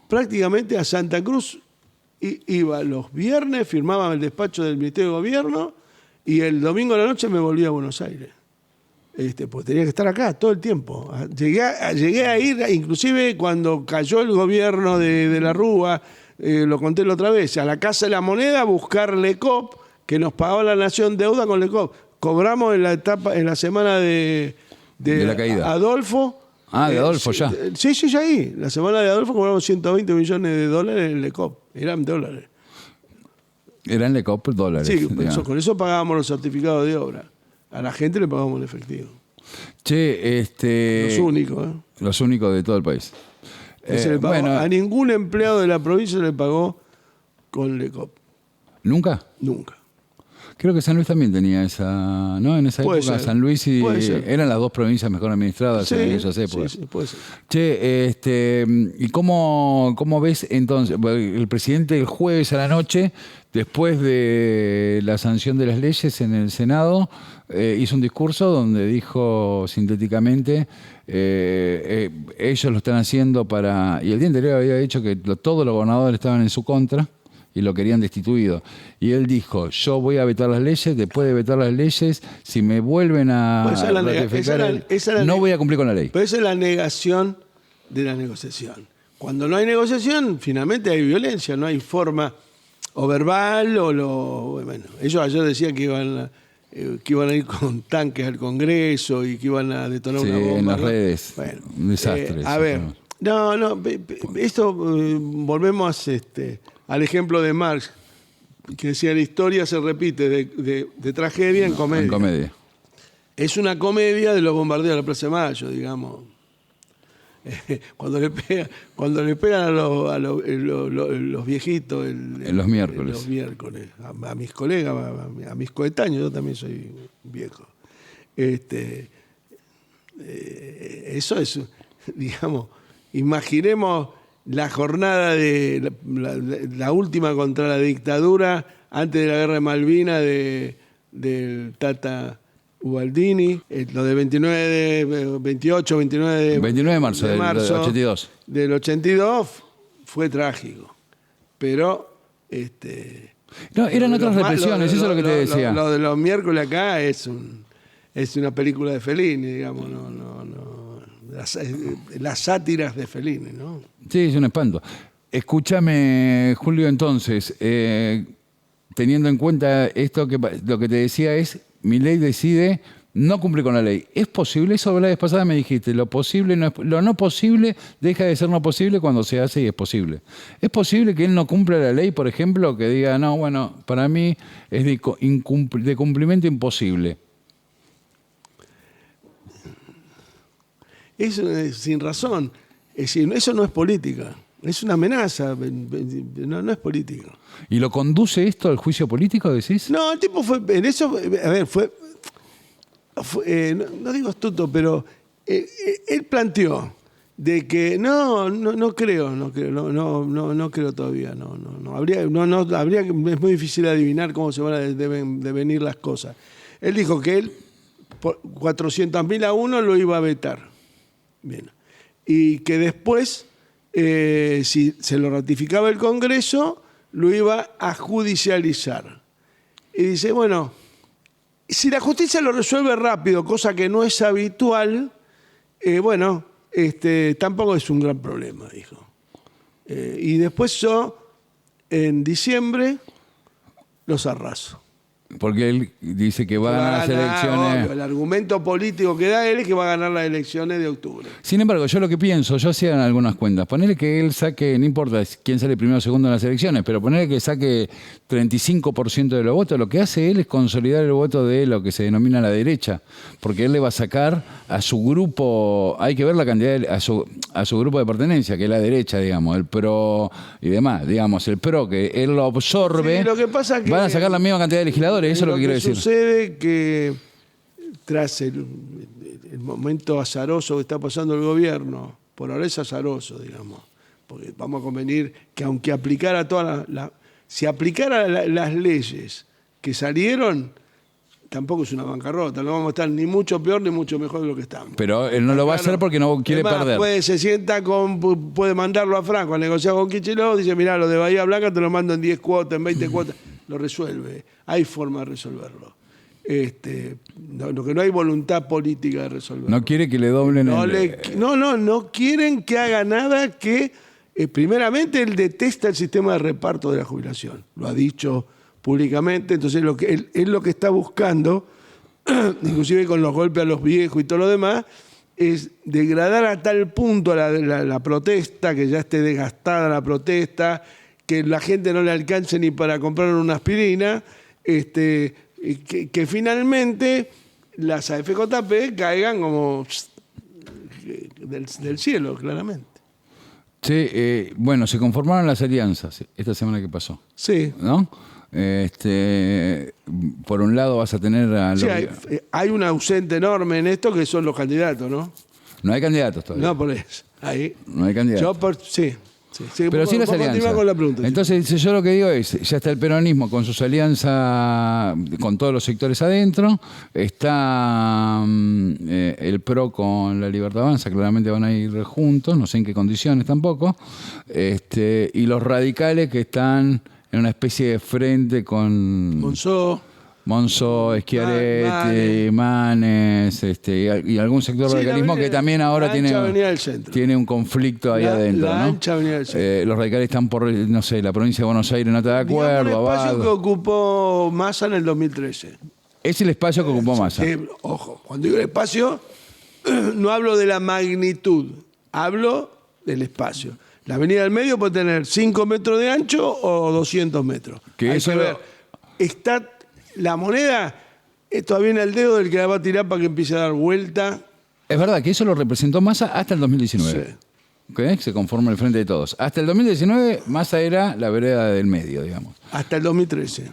prácticamente a Santa Cruz iba los viernes, firmaba el despacho del Ministerio de Gobierno y el domingo a la noche me volvía a Buenos Aires. Pues tenía que estar acá todo el tiempo. Llegué a ir, inclusive cuando cayó el gobierno de la Rúa, lo conté la otra vez, a la Casa de la Moneda a buscar LECOP, que nos pagaba la Nación deuda con LECOP. Cobramos en la semana de la caída. Adolfo. De Adolfo ya. Sí, ya ahí. La semana de Adolfo cobramos 120 millones de dólares en LECOP. Eran dólares. Eran LECOP dólares. Sí, con eso pagábamos los certificados de obra. A la gente le pagamos en efectivo. Che, Los únicos, ¿eh? Los únicos de todo el país. Bueno, a ningún empleado de la provincia se le pagó con LECOP. ¿Nunca? Nunca. Creo que San Luis también tenía esa, ¿no? En esa época San Luis y eran las dos provincias mejor administradas en esas épocas. Sí, puede ser. Che, ¿y cómo ves entonces? El presidente el jueves a la noche, después de la sanción de las leyes en el Senado, hizo un discurso donde dijo sintéticamente, ellos lo están haciendo y el día anterior había dicho que todos los gobernadores estaban en su contra y lo querían destituido. Y él dijo, yo voy a vetar las leyes, después de vetar las leyes, si me vuelven a ratificar, no voy a cumplir con la ley. Pero esa es la negación de la negociación. Cuando no hay negociación, finalmente hay violencia, no hay forma o verbal bueno, ellos ayer decían que iban a ir con tanques al Congreso y que iban a detonar una bomba. En las redes, un desastre. A ver, esto volvemos al ejemplo de Marx, que decía la historia se repite de tragedia en comedia. En comedia. Es una comedia de los bombardeos de la Plaza de Mayo, digamos. Cuando le pegan a los viejitos en los miércoles. Los miércoles. A mis colegas, a mis coetáneos, yo también soy viejo. Eso es, digamos, imaginemos la jornada de la última contra la dictadura antes de la guerra de Malvinas del Tata Ubaldini, lo de 29 de marzo del 82. Del 82 fue trágico. Pero no, eran otras represiones, eso es lo que te decía. Lo de los miércoles acá es una película de Fellini, digamos, las sátiras de Fellini, ¿no? Sí, es un espanto. Escúchame, Julio, entonces, teniendo en cuenta esto, lo que te decía es, Milei decide no cumplir con la ley. ¿Es posible? Eso la vez pasada me dijiste, lo no posible deja de ser no posible cuando se hace y es posible. ¿Es posible que él no cumpla la ley, por ejemplo, que diga, no, bueno, para mí es de cumplimiento imposible? Eso es sin razón. Es decir, eso no es política. Es una amenaza. No es política. ¿Y lo conduce esto al juicio político, decís? No, el tipo fue... En eso, a ver, no digo astuto, pero él planteó de que no creo todavía. Es muy difícil adivinar cómo se van a devenir las cosas. Él dijo que él, por 400.000 a uno, lo iba a vetar. Bien. Y que después si se lo ratificaba el Congreso, lo iba a judicializar. Y dice, bueno, si la justicia lo resuelve rápido, cosa que no es habitual, tampoco es un gran problema, dijo. Y después yo, en diciembre, los arraso. Porque él dice que va a ganar las elecciones. Obvio, el argumento político que da él es que va a ganar las elecciones de octubre. Sin embargo, yo lo que pienso, yo hacía algunas cuentas, ponerle que él saque, no importa quién sale primero o segundo en las elecciones, pero ponerle que saque 35% de los votos, lo que hace él es consolidar el voto de lo que se denomina la derecha, porque él le va a sacar a su grupo, hay que ver la cantidad, a su grupo de pertenencia, que es la derecha, digamos, el PRO y demás, digamos, el PRO, que él lo absorbe, Sí, lo que pasa es que van a sacar la misma cantidad de legisladores. Eso es lo que quiero decir. Sucede que tras el momento azaroso que está pasando el gobierno, por ahora es azaroso, digamos, porque vamos a convenir que aunque aplicara si aplicara las leyes que salieron, tampoco es una bancarrota, no vamos a estar ni mucho peor ni mucho mejor de lo que estamos. Pero él no lo va a hacer porque no quiere perder. Se sienta puede mandarlo a Franco a negociar con Kicillof, dice, mirá, lo de Bahía Blanca te lo mando en 10 cuotas, en 20 cuotas. Lo resuelve. Hay forma de resolverlo. Lo que no hay voluntad política de resolverlo. No quiere que le doblen no quieren que haga nada que... primeramente, él detesta el sistema de reparto de la jubilación. Lo ha dicho públicamente. Entonces, él lo que está buscando, inclusive con los golpes a los viejos y todo lo demás, es degradar a tal punto la protesta, que ya esté desgastada la protesta, que la gente no le alcance ni para comprar una aspirina, que finalmente las AFJP caigan como del cielo, claramente. Sí, bueno, se conformaron las alianzas esta semana que pasó. Sí. ¿No? Por un lado vas a tener a... Sí, hay un ausente enorme en esto que son los candidatos, ¿no? No hay candidatos todavía. No, por eso. Ahí. No hay candidatos. Sí. Pero sí las alianzas. Con la pregunta. Entonces, yo lo que digo es, ya está el peronismo con sus alianzas, con todos los sectores adentro, está el PRO con la Libertad Avanza, claramente van a ir juntos, no sé en qué condiciones tampoco, y los radicales que están en una especie de frente con... Monzó, Schiaretti, Manes, y algún sector del radicalismo que también ahora tiene un conflicto ahí adentro. La ancha avenida del centro. Los radicales están por, no sé, la provincia de Buenos Aires no está de acuerdo. El espacio que ocupó Massa en el 2013. Es el espacio que ocupó Massa. Ojo, cuando digo el espacio, no hablo de la magnitud, hablo del espacio. La avenida del medio puede tener 5 metros de ancho o 200 metros. Hay que ver. La moneda es todavía en el dedo del que la va a tirar para que empiece a dar vuelta. Es verdad que eso lo representó Massa hasta el 2019. Sí. ¿Okay? Se conforma el Frente de Todos. Hasta el 2019 Massa era la vereda del medio, digamos. Hasta el 2013.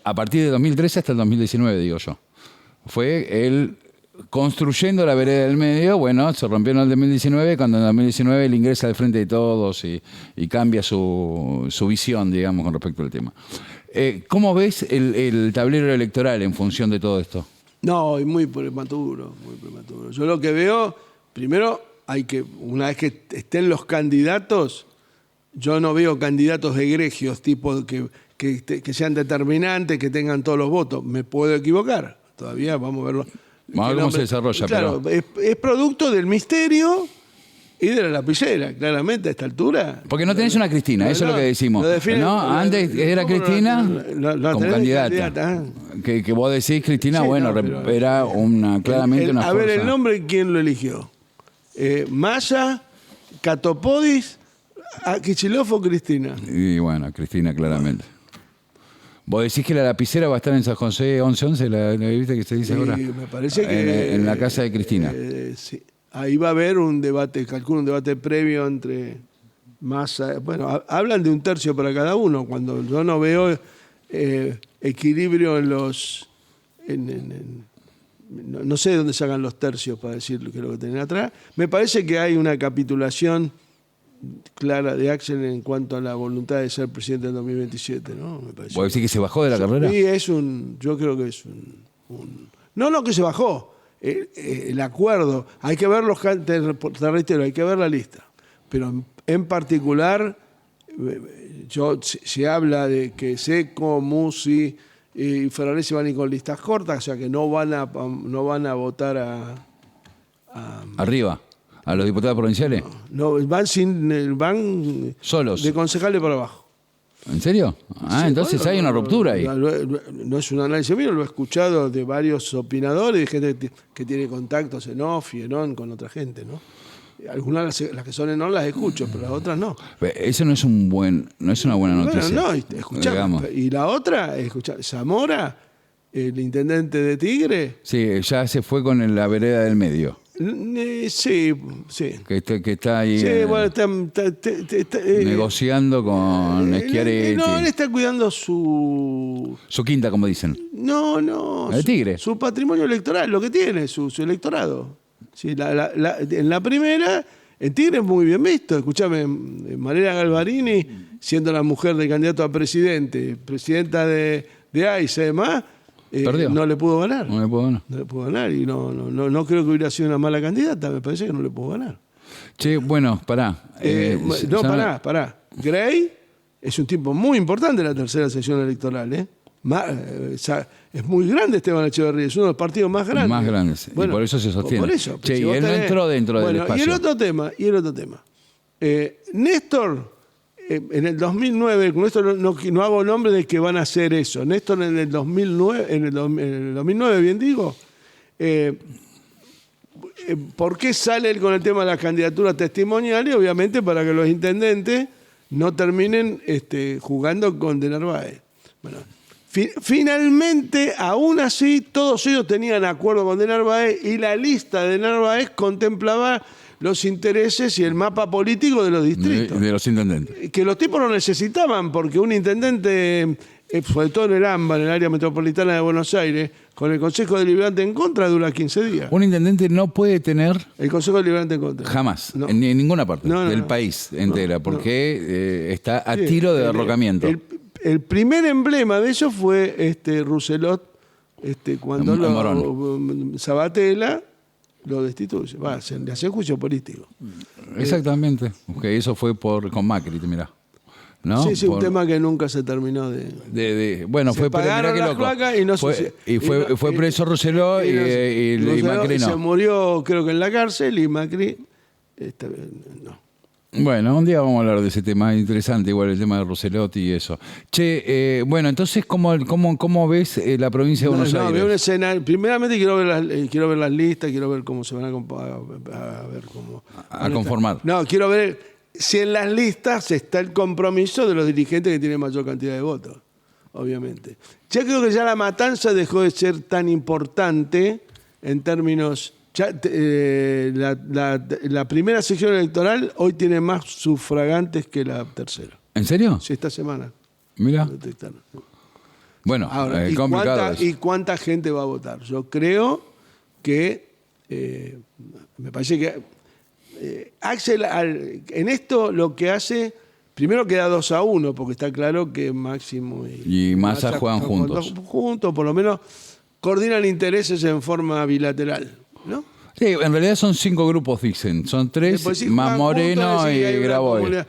A partir de 2013 hasta el 2019, digo yo. Fue él construyendo la vereda del medio. Bueno, se rompió en el 2019, cuando en el 2019 él ingresa al Frente de Todos y cambia su visión, digamos, con respecto al tema. ¿Cómo ves el tablero electoral en función de todo esto? No, es muy prematuro. Yo lo que veo, primero, una vez que estén los candidatos, yo no veo candidatos egregios, tipo que sean determinantes, que tengan todos los votos. Me puedo equivocar, todavía vamos a verlo. Vamos a ver cómo se desarrolla. Claro, pero... es producto del misterio y de la lapicera, claramente, a esta altura. Porque no tenés una Cristina, eso es lo que decimos. Antes era Cristina como candidata. Que vos decís, Cristina, sí, era claramente una fuerza. A ver, el nombre, ¿quién lo eligió? ¿Massa, Catopodis, Kicillof o Cristina? Y bueno, Cristina, claramente. ¿Vos decís que la lapicera va a estar en San José 1111, la viste que se dice ahora? Me parece que... En la casa de Cristina. Sí. Ahí va a haber un debate, calculo un debate previo entre Massa... Bueno, hablan de 1/3 para cada uno, cuando yo no veo equilibrio en los... no sé de dónde sacan los tercios para decir qué es lo que tienen atrás. Me parece que hay una capitulación clara de Axel en cuanto a la voluntad de ser presidente en 2027, ¿no? Me parece. ¿Vos decís que se bajó de la carrera? Sí, yo creo que es No, que se bajó. El acuerdo. Hay que ver te reitero, hay que ver la lista. pero en particular, se habla de que Seco, Musi y Ferraresi van a ir con listas cortas, o sea que no van a votar Arriba, a los diputados provinciales. no, van Solos. de concejales para abajo. ¿En serio? Ah, Sí, entonces bueno, hay una ruptura ahí. No es un análisis mío, lo he escuchado de varios opinadores, de gente que tiene contactos en off y en on con otra gente, ¿no? Algunas, las que son en on las escucho, pero las otras no. Eso no es no es una buena noticia. Bueno, no, escuchamos. Y la otra, Zamora, el intendente de Tigre. Sí, ya se fue con la vereda del medio. Sí. Que está ahí Sí, bueno, está, negociando con Schiaretti. no, él está cuidando su quinta, como dicen. No. ¿El Tigre? Su patrimonio electoral, lo que tiene, su electorado. Sí, en la primera, el Tigre es muy bien visto. Escúchame, Mariela Galvarini, siendo la mujer del candidato a presidenta de AISA y demás, no le pudo ganar. No le pudo ganar. No le pudo ganar y no creo que hubiera sido una mala candidata, me parece que no le pudo ganar. Che, bueno, pará. Pará. Gray es un tipo muy importante en la tercera sesión electoral, es muy grande Esteban Echeverría, es uno de los partidos más grandes. Más grandes, y por eso se sostiene. Por eso. Che, y él no entró dentro del espacio. Y el otro tema. Néstor, en el 2009, con esto no hago nombre de que van a hacer eso. Néstor en el 2009, bien digo, ¿por qué sale él con el tema de las candidaturas testimoniales? Obviamente para que los intendentes no terminen jugando con De Narváez. Bueno, finalmente, aún así, todos ellos tenían acuerdo con De Narváez y la lista de Narváez contemplaba los intereses y el mapa político de los distritos. De los intendentes. Que los tipos lo necesitaban porque un intendente, sobre todo en el AMBA, en el área metropolitana de Buenos Aires, con el Consejo Deliberante en contra dura 15 días. Un intendente no puede tener... El Consejo Deliberante en contra. Jamás, No. en ninguna parte del no. país entera, porque está a tiro de derrocamiento. El primer emblema de eso fue Rousselot, cuando Sabatella lo destituye. Le hace juicio político. Exactamente. Porque eso fue con Macri, mirá. ¿No? Sí, un tema que nunca se terminó de... Bueno, se fue pagaron qué las loco. placas y no fue preso Rousselot y Macri no. Se murió, creo que en la cárcel, y Macri no. Bueno, un día vamos a hablar de ese tema interesante, igual el tema de Rousselot y eso. Che, bueno, entonces, ¿cómo ves la provincia de Buenos Aires? Veo un escenario. Primeramente quiero ver las listas, quiero ver cómo se van a ver cómo... A conformar. No, quiero ver si en las listas está el compromiso de los dirigentes que tienen mayor cantidad de votos, obviamente. Ya creo que ya la matanza dejó de ser tan importante en términos... la primera sección electoral hoy tiene más sufragantes que la tercera. ¿En serio? Sí, esta semana. Mira. Bueno, ahora, complicado. ¿y cuánta gente va a votar? Yo creo que me parece que Axel en esto lo que hace, primero queda 2-1, porque está claro que Máximo y Massa juegan juntos. Juntos, por lo menos coordinan intereses en forma bilateral, ¿no? Sí, en realidad son 5 grupos, dicen. Son 3, más Moreno y Grabois.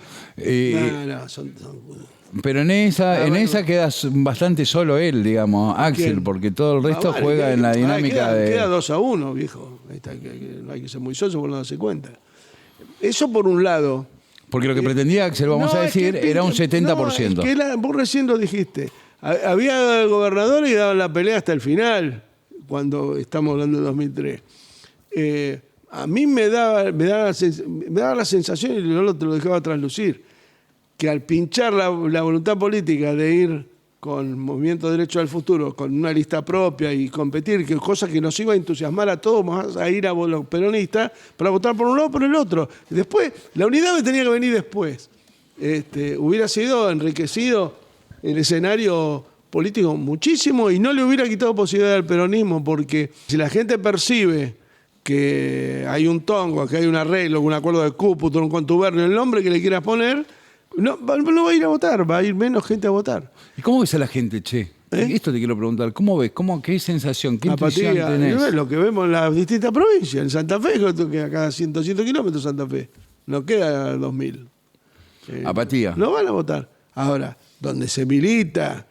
Pero en esa queda bastante solo él, digamos, Axel, ¿quién? Porque todo el resto juega en la dinámica de... Queda 2-1, viejo. No hay que ser muy soso por no darse cuenta. Eso por un lado. Porque lo que pretendía Axel, vamos a decir, era un 70%. No, es que vos recién lo dijiste. Había gobernadores que daban la pelea hasta el final, cuando estamos hablando de 2003. A mí me daba la sensación, y no te lo dejaba traslucir, que al pinchar la voluntad política de ir con Movimiento Derecho al Futuro, con una lista propia y competir, que cosa que nos iba a entusiasmar a todos, más a ir a los peronistas, para votar por un lado o por el otro. Después, la unidad me tenía que venir después. Hubiera sido enriquecido el escenario político muchísimo y no le hubiera quitado posibilidad al peronismo, porque si la gente percibe que hay un tongo, que hay un arreglo, un acuerdo de cúputo, un contubernio, el nombre que le quieras poner, no va a ir a votar, va a ir menos gente a votar. ¿Y cómo ves a la gente, che? Esto te quiero preguntar. ¿Cómo ves? ¿Qué sensación? ¿Qué intuición tenés? Lo que vemos en las distintas provincias. En Santa Fe, que a cada 100 kilómetros Santa Fe. no queda 2000. Apatía. No van a votar. Ahora, donde se milita,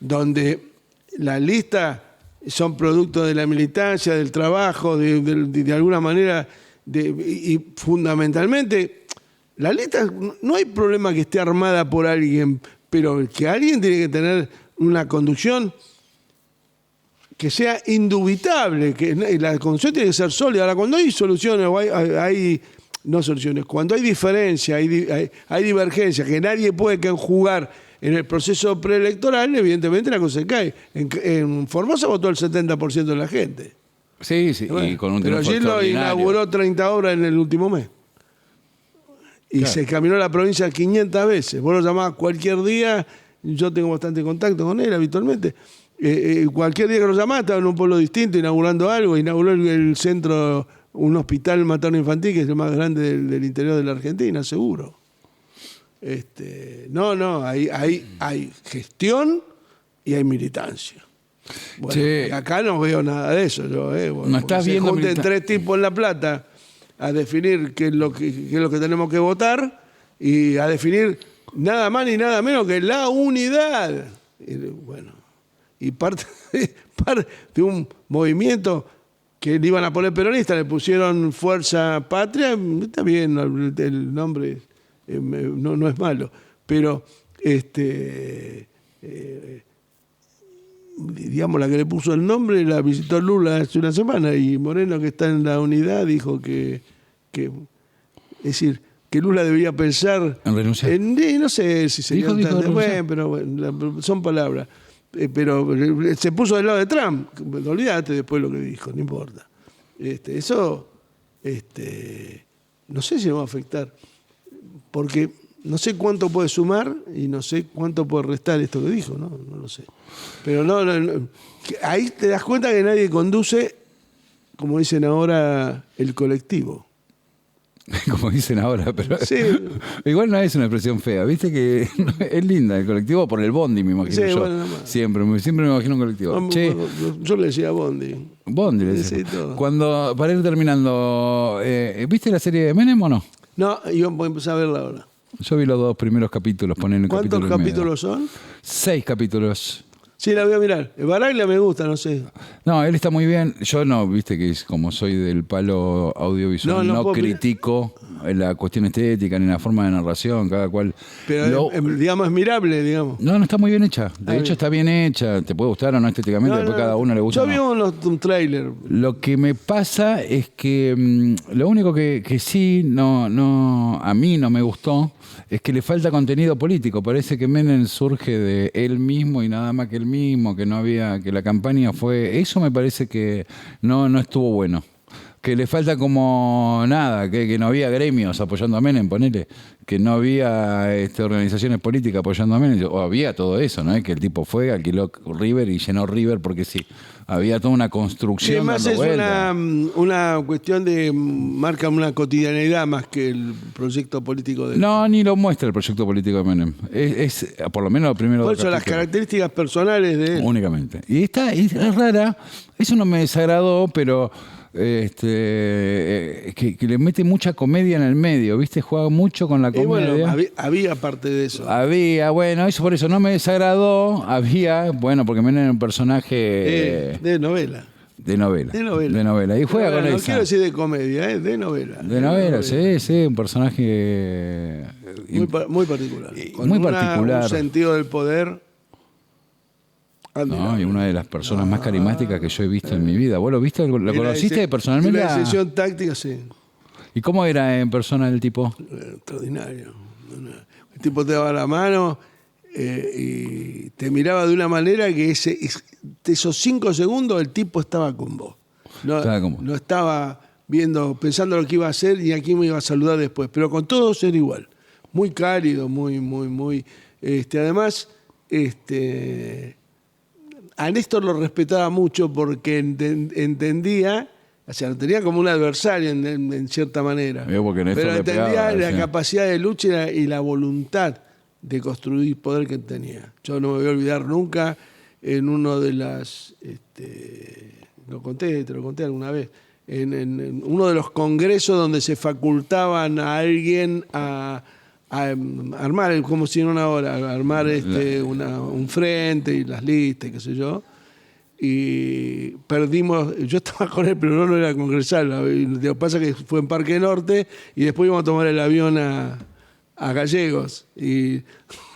donde las listas son producto de la militancia, del trabajo, de alguna manera, y fundamentalmente, la lista, no hay problema que esté armada por alguien, pero que alguien tiene que tener una conducción que sea indubitable, que la conducción tiene que ser sólida. Ahora, cuando hay soluciones, o no soluciones, cuando hay diferencia, hay divergencia, que nadie puede jugar en el proceso preelectoral, evidentemente la cosa se cae. En Formosa votó el 70% de la gente. Sí, sí, Bueno, y con un pero triunfo Gillo extraordinario. inauguró 30 obras en el último mes. Y Claro. se caminó la provincia 500 veces. Vos lo llamabas cualquier día, yo tengo bastante contacto con él habitualmente. Cualquier día que lo llamás estaba en un pueblo distinto inaugurando algo. Inauguró el centro, un hospital materno-infantil que es el más grande del interior de la Argentina, seguro. Hay gestión y hay militancia. Bueno, Sí. y acá no veo nada de eso. No estás viendo se junten milita- 3 tipos en La Plata a definir qué es lo que tenemos que votar y a definir nada más ni nada menos que la unidad. Y parte de un movimiento que le iban a poner peronista, le pusieron Fuerza Patria, está bien, el nombre no es malo, pero digamos, la que le puso el nombre la visitó Lula hace una semana y Moreno, que está en la unidad, dijo que es decir, que Lula debería pensar En renunciar. no sé si sería Dijo tan de renunciar. bueno, pero bueno, son palabras. Pero se puso del lado de Trump. Olvídate después lo que dijo, no importa. Eso, no sé si nos va a afectar, porque no sé cuánto puede sumar y no sé cuánto puede restar esto que dijo, no lo sé. Pero no, ahí te das cuenta que nadie conduce, como dicen ahora, el colectivo. Como dicen ahora, pero Sí. igual no es una expresión fea, viste que es linda el colectivo por el bondi, me imagino Sí, yo. bueno, nada más. Siempre me imagino un colectivo. Che, Yo le decía Bondi. bondi, le Sí, decía. todo. Cuando, para ir terminando, ¿viste la serie de Menem o no? No, yo voy a empezar a verla ahora. Yo vi los 2 primeros capítulos, ponen el ¿Cuántos capítulo y medio. capítulos son? 6 capítulos. Sí, la voy a mirar. Baraglia me gusta, no sé. No, él está muy bien. Yo no, viste que como soy del palo audiovisual, No no puedo critico la cuestión estética ni la forma de narración, cada cual. Pero, digamos, es mirable, digamos. No, está muy bien hecha. De hecho, bien. está bien hecha. Te puede gustar o no estéticamente, después cada uno le gusta. Yo o vi no. un tráiler. Lo que me pasa es que lo único que sí a mí no me gustó es que le falta contenido político. Parece que Menem surge de él mismo y nada más que él mismo, que no había, que la campaña fue. Eso me parece que no estuvo bueno. Que le falta como nada, que no había gremios apoyando a Menem, ponele, que no había organizaciones políticas apoyando a Menem, o había todo eso, ¿no? Que el tipo fue, alquiló River y llenó River porque sí. Había toda una Y construcción. además dando es vuelta. una cuestión de marca una cotidianeidad más que el proyecto político de. No, ni lo muestra el proyecto político de Menem. Es por lo menos lo primero. Por eso las características personales de él. Únicamente. Y es rara, eso no me desagradó, pero que le mete mucha comedia en el medio, ¿viste? Juega mucho con la Y comedia. bueno, había parte de eso. Bueno, eso por eso no me desagradó. Bueno, porque Menem era un personaje De novela. de novela. De novela. De novela. Y juega De novela, con no esa. quiero decir de comedia, de novela. De novela, sí, un personaje Muy particular. Con muy particular. un sentido del poder. No, admirable. y una de las personas más carismáticas que yo he visto en mi vida. ¿Vos lo viste? ¿Lo Y la conociste personalmente? y la decisión táctica, sí. ¿Y cómo era en persona el tipo? Extraordinario. El tipo te daba la mano y te miraba de una manera que esos 5 segundos el tipo estaba con vos. No estaba pensando lo que iba a hacer y a quién me iba a saludar después. Pero con todos era igual. Muy cálido, muy. Además, a Néstor lo respetaba mucho porque entendía, o sea, lo tenía como un adversario en cierta manera. Porque Néstor pero le entendía pegaba, la sí. capacidad de lucha y la voluntad de construir poder que tenía. Yo no me voy a olvidar nunca en uno de las... te lo conté alguna vez. en uno de los congresos donde se facultaban a alguien a armar, como si en una hora, a armar un frente y las listas y qué sé yo. Y perdimos, yo estaba con él, pero no era congresal. Lo que pasa es que fue en Parque Norte y después íbamos a tomar el avión a Gallegos. Y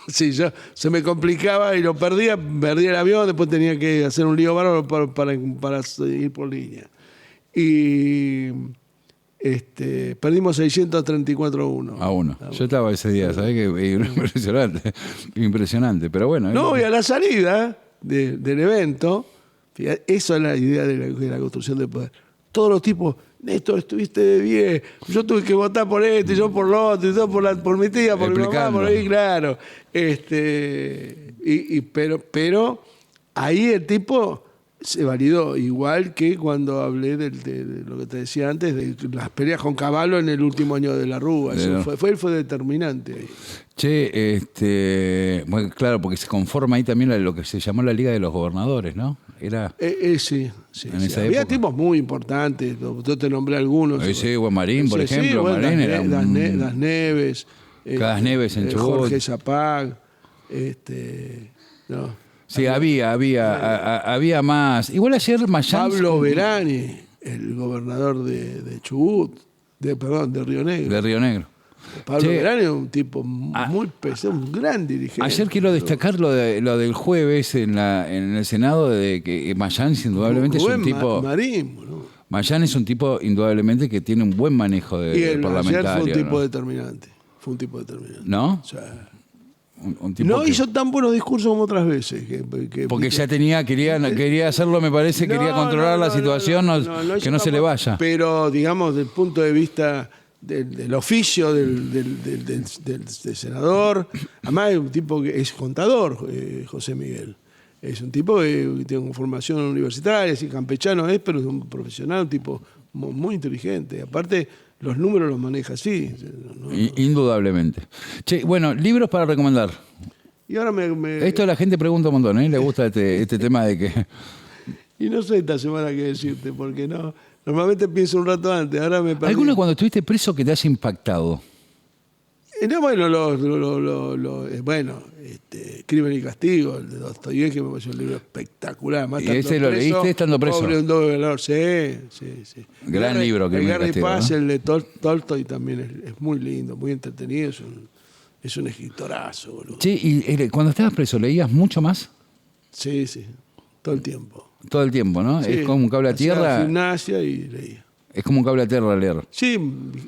sí, se me complicaba y lo perdía el avión, después tenía que hacer un lío bárbaro para ir por línea. Y perdimos 634-1. A 1. Yo estaba ese día, ¿sabés? Impresionante, pero bueno. No, y a la salida del evento, fíjate, eso es la idea de la construcción del poder. Todos los tipos, Néstor, estuviste de 10, yo tuve que votar por este, yo por lo otro, y yo por mi tía, por mi mamá, por ahí, claro. Pero ahí el tipo se validó, igual que cuando hablé de lo que te decía antes, de las peleas con Cavallo en el último año de la Rúa. Eso fue determinante ahí. Che, bueno, claro, porque se conforma ahí también lo que se llamó la Liga de los Gobernadores, ¿no? Era sí. Esa Había época. tipos muy importantes, yo te nombré algunos. Sí, Marín, por ejemplo. Marín era Das Neves. Das Neves en Chubut. Jorge Zapag. No. Sí, había más. Igual ayer Mayans... Pablo Verani, el gobernador de Chubut, de Río Negro. De Río Negro. Pablo Verani es un tipo muy pesado, un gran dirigente. Ayer quiero destacar lo del jueves en el Senado, de que Mayans indudablemente Rubén es un tipo... Marín, ¿no? Mayans es un tipo indudablemente que tiene un buen manejo de parlamentario. Ayer fue un tipo ¿no? determinante. ¿No? O sea, un tipo no que... hizo tan buenos discursos como otras veces. Porque ya quería hacerlo, me parece, quería controlar la situación, que no se le vaya. Pero, digamos, desde el punto de vista del oficio del senador, además es un tipo que es contador, José Miguel. Es un tipo que tiene formación universitaria, es campechano, pero es un profesional, un tipo muy inteligente. Aparte, los números los maneja así. Indudablemente. Che, bueno, libros para recomendar. Y ahora Esto la gente pregunta un montón, ¿eh? Le gusta este tema de que... Y no sé esta semana qué decirte, porque no. Normalmente pienso un rato antes, ahora me perdí. ¿Alguno cuando estuviste preso que te haya impactado? No, bueno, Crimen y Castigo, el de Dostoyevsky, me pareció un libro espectacular. Además, ¿Y ese lo leíste estando preso? Pobre, un doble valor, sí. Gran libro, Crimen y Gary Castigo, Paz, ¿no? el de Tolstoy también es muy lindo, muy entretenido, es un escritorazo, boludo. Che, y cuando estabas preso, ¿leías mucho más? Sí, todo el tiempo. Todo el tiempo, ¿no? Sí, Es como un cable a hacía tierra. Gimnasia y leía. Es como un cable a tierra leer. Sí,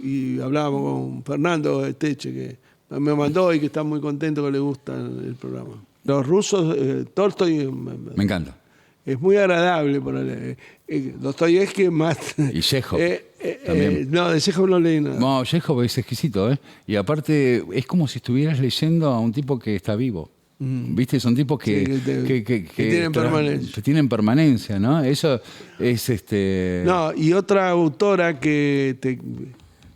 y hablábamos con Fernando Esteche, que me mandó y que está muy contento, que le gusta el programa. Los rusos, Tolstoy Me encanta. es muy agradable para leer. Dostoyevsky es más... Y Chekhov también. No, de Chekhov no leí nada. No, Chekhov es exquisito, ¿eh? Y aparte, es como si estuvieras leyendo a un tipo que está vivo. ¿Viste? Son tipos que tienen permanencia. Que tienen permanencia, ¿no? Eso es No, y otra autora que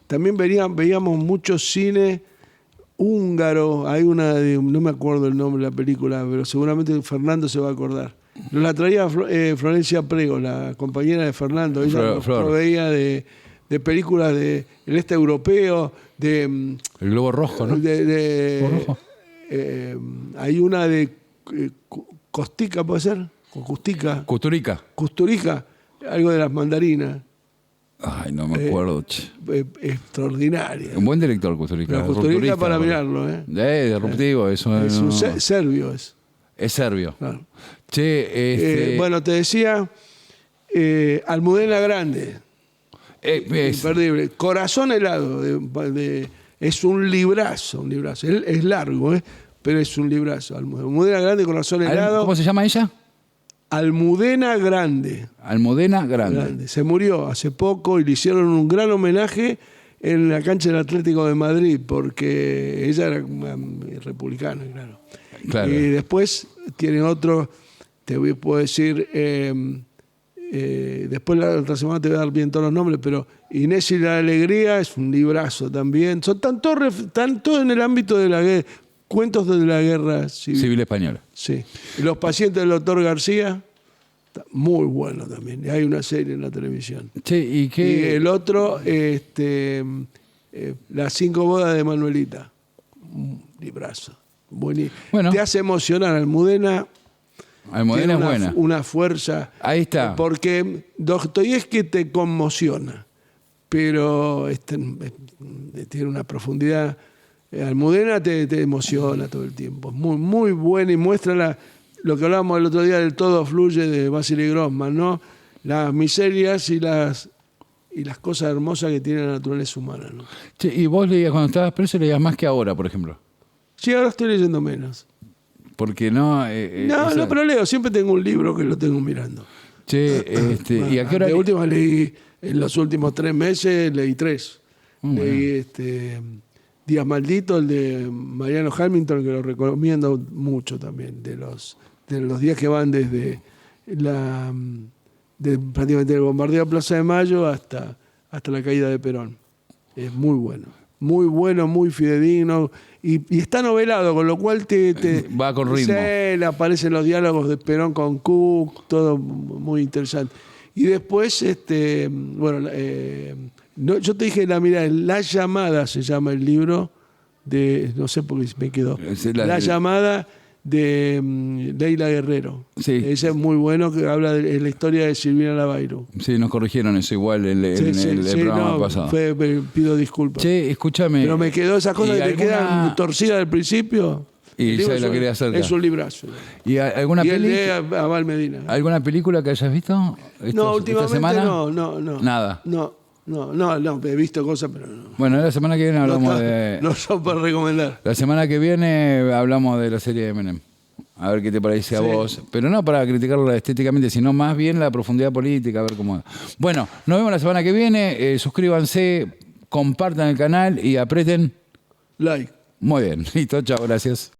también veíamos mucho cine húngaro. Hay una no me acuerdo el nombre de la película, pero seguramente Fernando se va a acordar. La traía Florencia Prego, la compañera de Fernando. Ella nos proveía de películas del este europeo, El Globo Rojo, ¿no? ¿Globo Rojo? Hay una de Costica, ¿puede ser? Kusturica, algo de las mandarinas. Ay, no me acuerdo. Extraordinaria. Un buen director, Kusturica. Kusturica para mirarlo. Disruptivo. Es un serbio. Es serbio. Claro. Che, bueno, te decía, Almudena Grande. Imperdible. Corazón helado. Es un librazo. Él es largo, pero es un librazo. Almudena Grande, Corazón helado. ¿Cómo se llama ella? Almudena Grande. Almudena Grande. Se murió hace poco y le hicieron un gran homenaje en la cancha del Atlético de Madrid, porque ella era republicana, claro. Y después tiene otro, puedo decir, después la otra semana te voy a dar bien todos los nombres, pero Inés y la Alegría es un librazo también. Están todos en el ámbito de la guerra, cuentos de la guerra civil Española. Sí. Y Los pacientes del doctor García. Está muy bueno también. Y hay una serie en la televisión. Che, ¿y Y qué? el otro, Las 5 bodas de Manuelita. Un librazo. Bueno. Te hace emocionar. Almudena Almudena es tiene buena. una fuerza. Ahí está. Porque Dostoyevsky te conmociona, pero tiene una profundidad. Almudena te emociona todo el tiempo. Muy, muy buena y muestra lo que hablábamos el otro día del Todo fluye de Vasily Grossman, ¿no? Las miserias y las cosas hermosas que tiene la naturaleza humana, ¿no? Che, ¿y vos leías cuando estabas preso, leías más que ahora, por ejemplo? Sí, ahora estoy leyendo menos. Porque no... No, pero leo. Siempre tengo un libro que lo tengo mirando. Che, ¿y a qué hora? De última leí, en los últimos 3 meses, leí 3. Bueno. Leí Días Malditos, el de Mariano Hamilton, que lo recomiendo mucho también, de los días que van desde prácticamente el bombardeo a Plaza de Mayo hasta la caída de Perón. Es muy bueno, muy fidedigno y está novelado, con lo cual va con ritmo. Le aparecen los diálogos de Perón con Cook, todo muy interesante. Y después, yo te dije, mira, La Llamada se llama el libro no sé por qué me quedó. La Llamada de Leila Guerrero. Sí. Ese es muy bueno, que habla de la historia de Silvina Lavairo. Sí, nos corrigieron eso igual en el programa pasado. Pido disculpas. Che, escúchame. Pero me quedó esas cosas que te quedan torcidas al principio. Y ya lo quería hacer. Es un librazo. ¿Y alguna Y el de película? Abal Medina. ¿Alguna película que hayas visto? No, últimamente esta semana? no. Nada. No, he visto cosas, pero no. Bueno, la semana que viene hablamos de... No son para recomendar. La semana que viene hablamos de la serie de Menem. A ver qué te parece a vos. Pero no para criticarla estéticamente, sino más bien la profundidad política, a ver cómo... Bueno, nos vemos la semana que viene. Suscríbanse, compartan el canal y aprieten... Like. Muy bien. Listo, chao, gracias.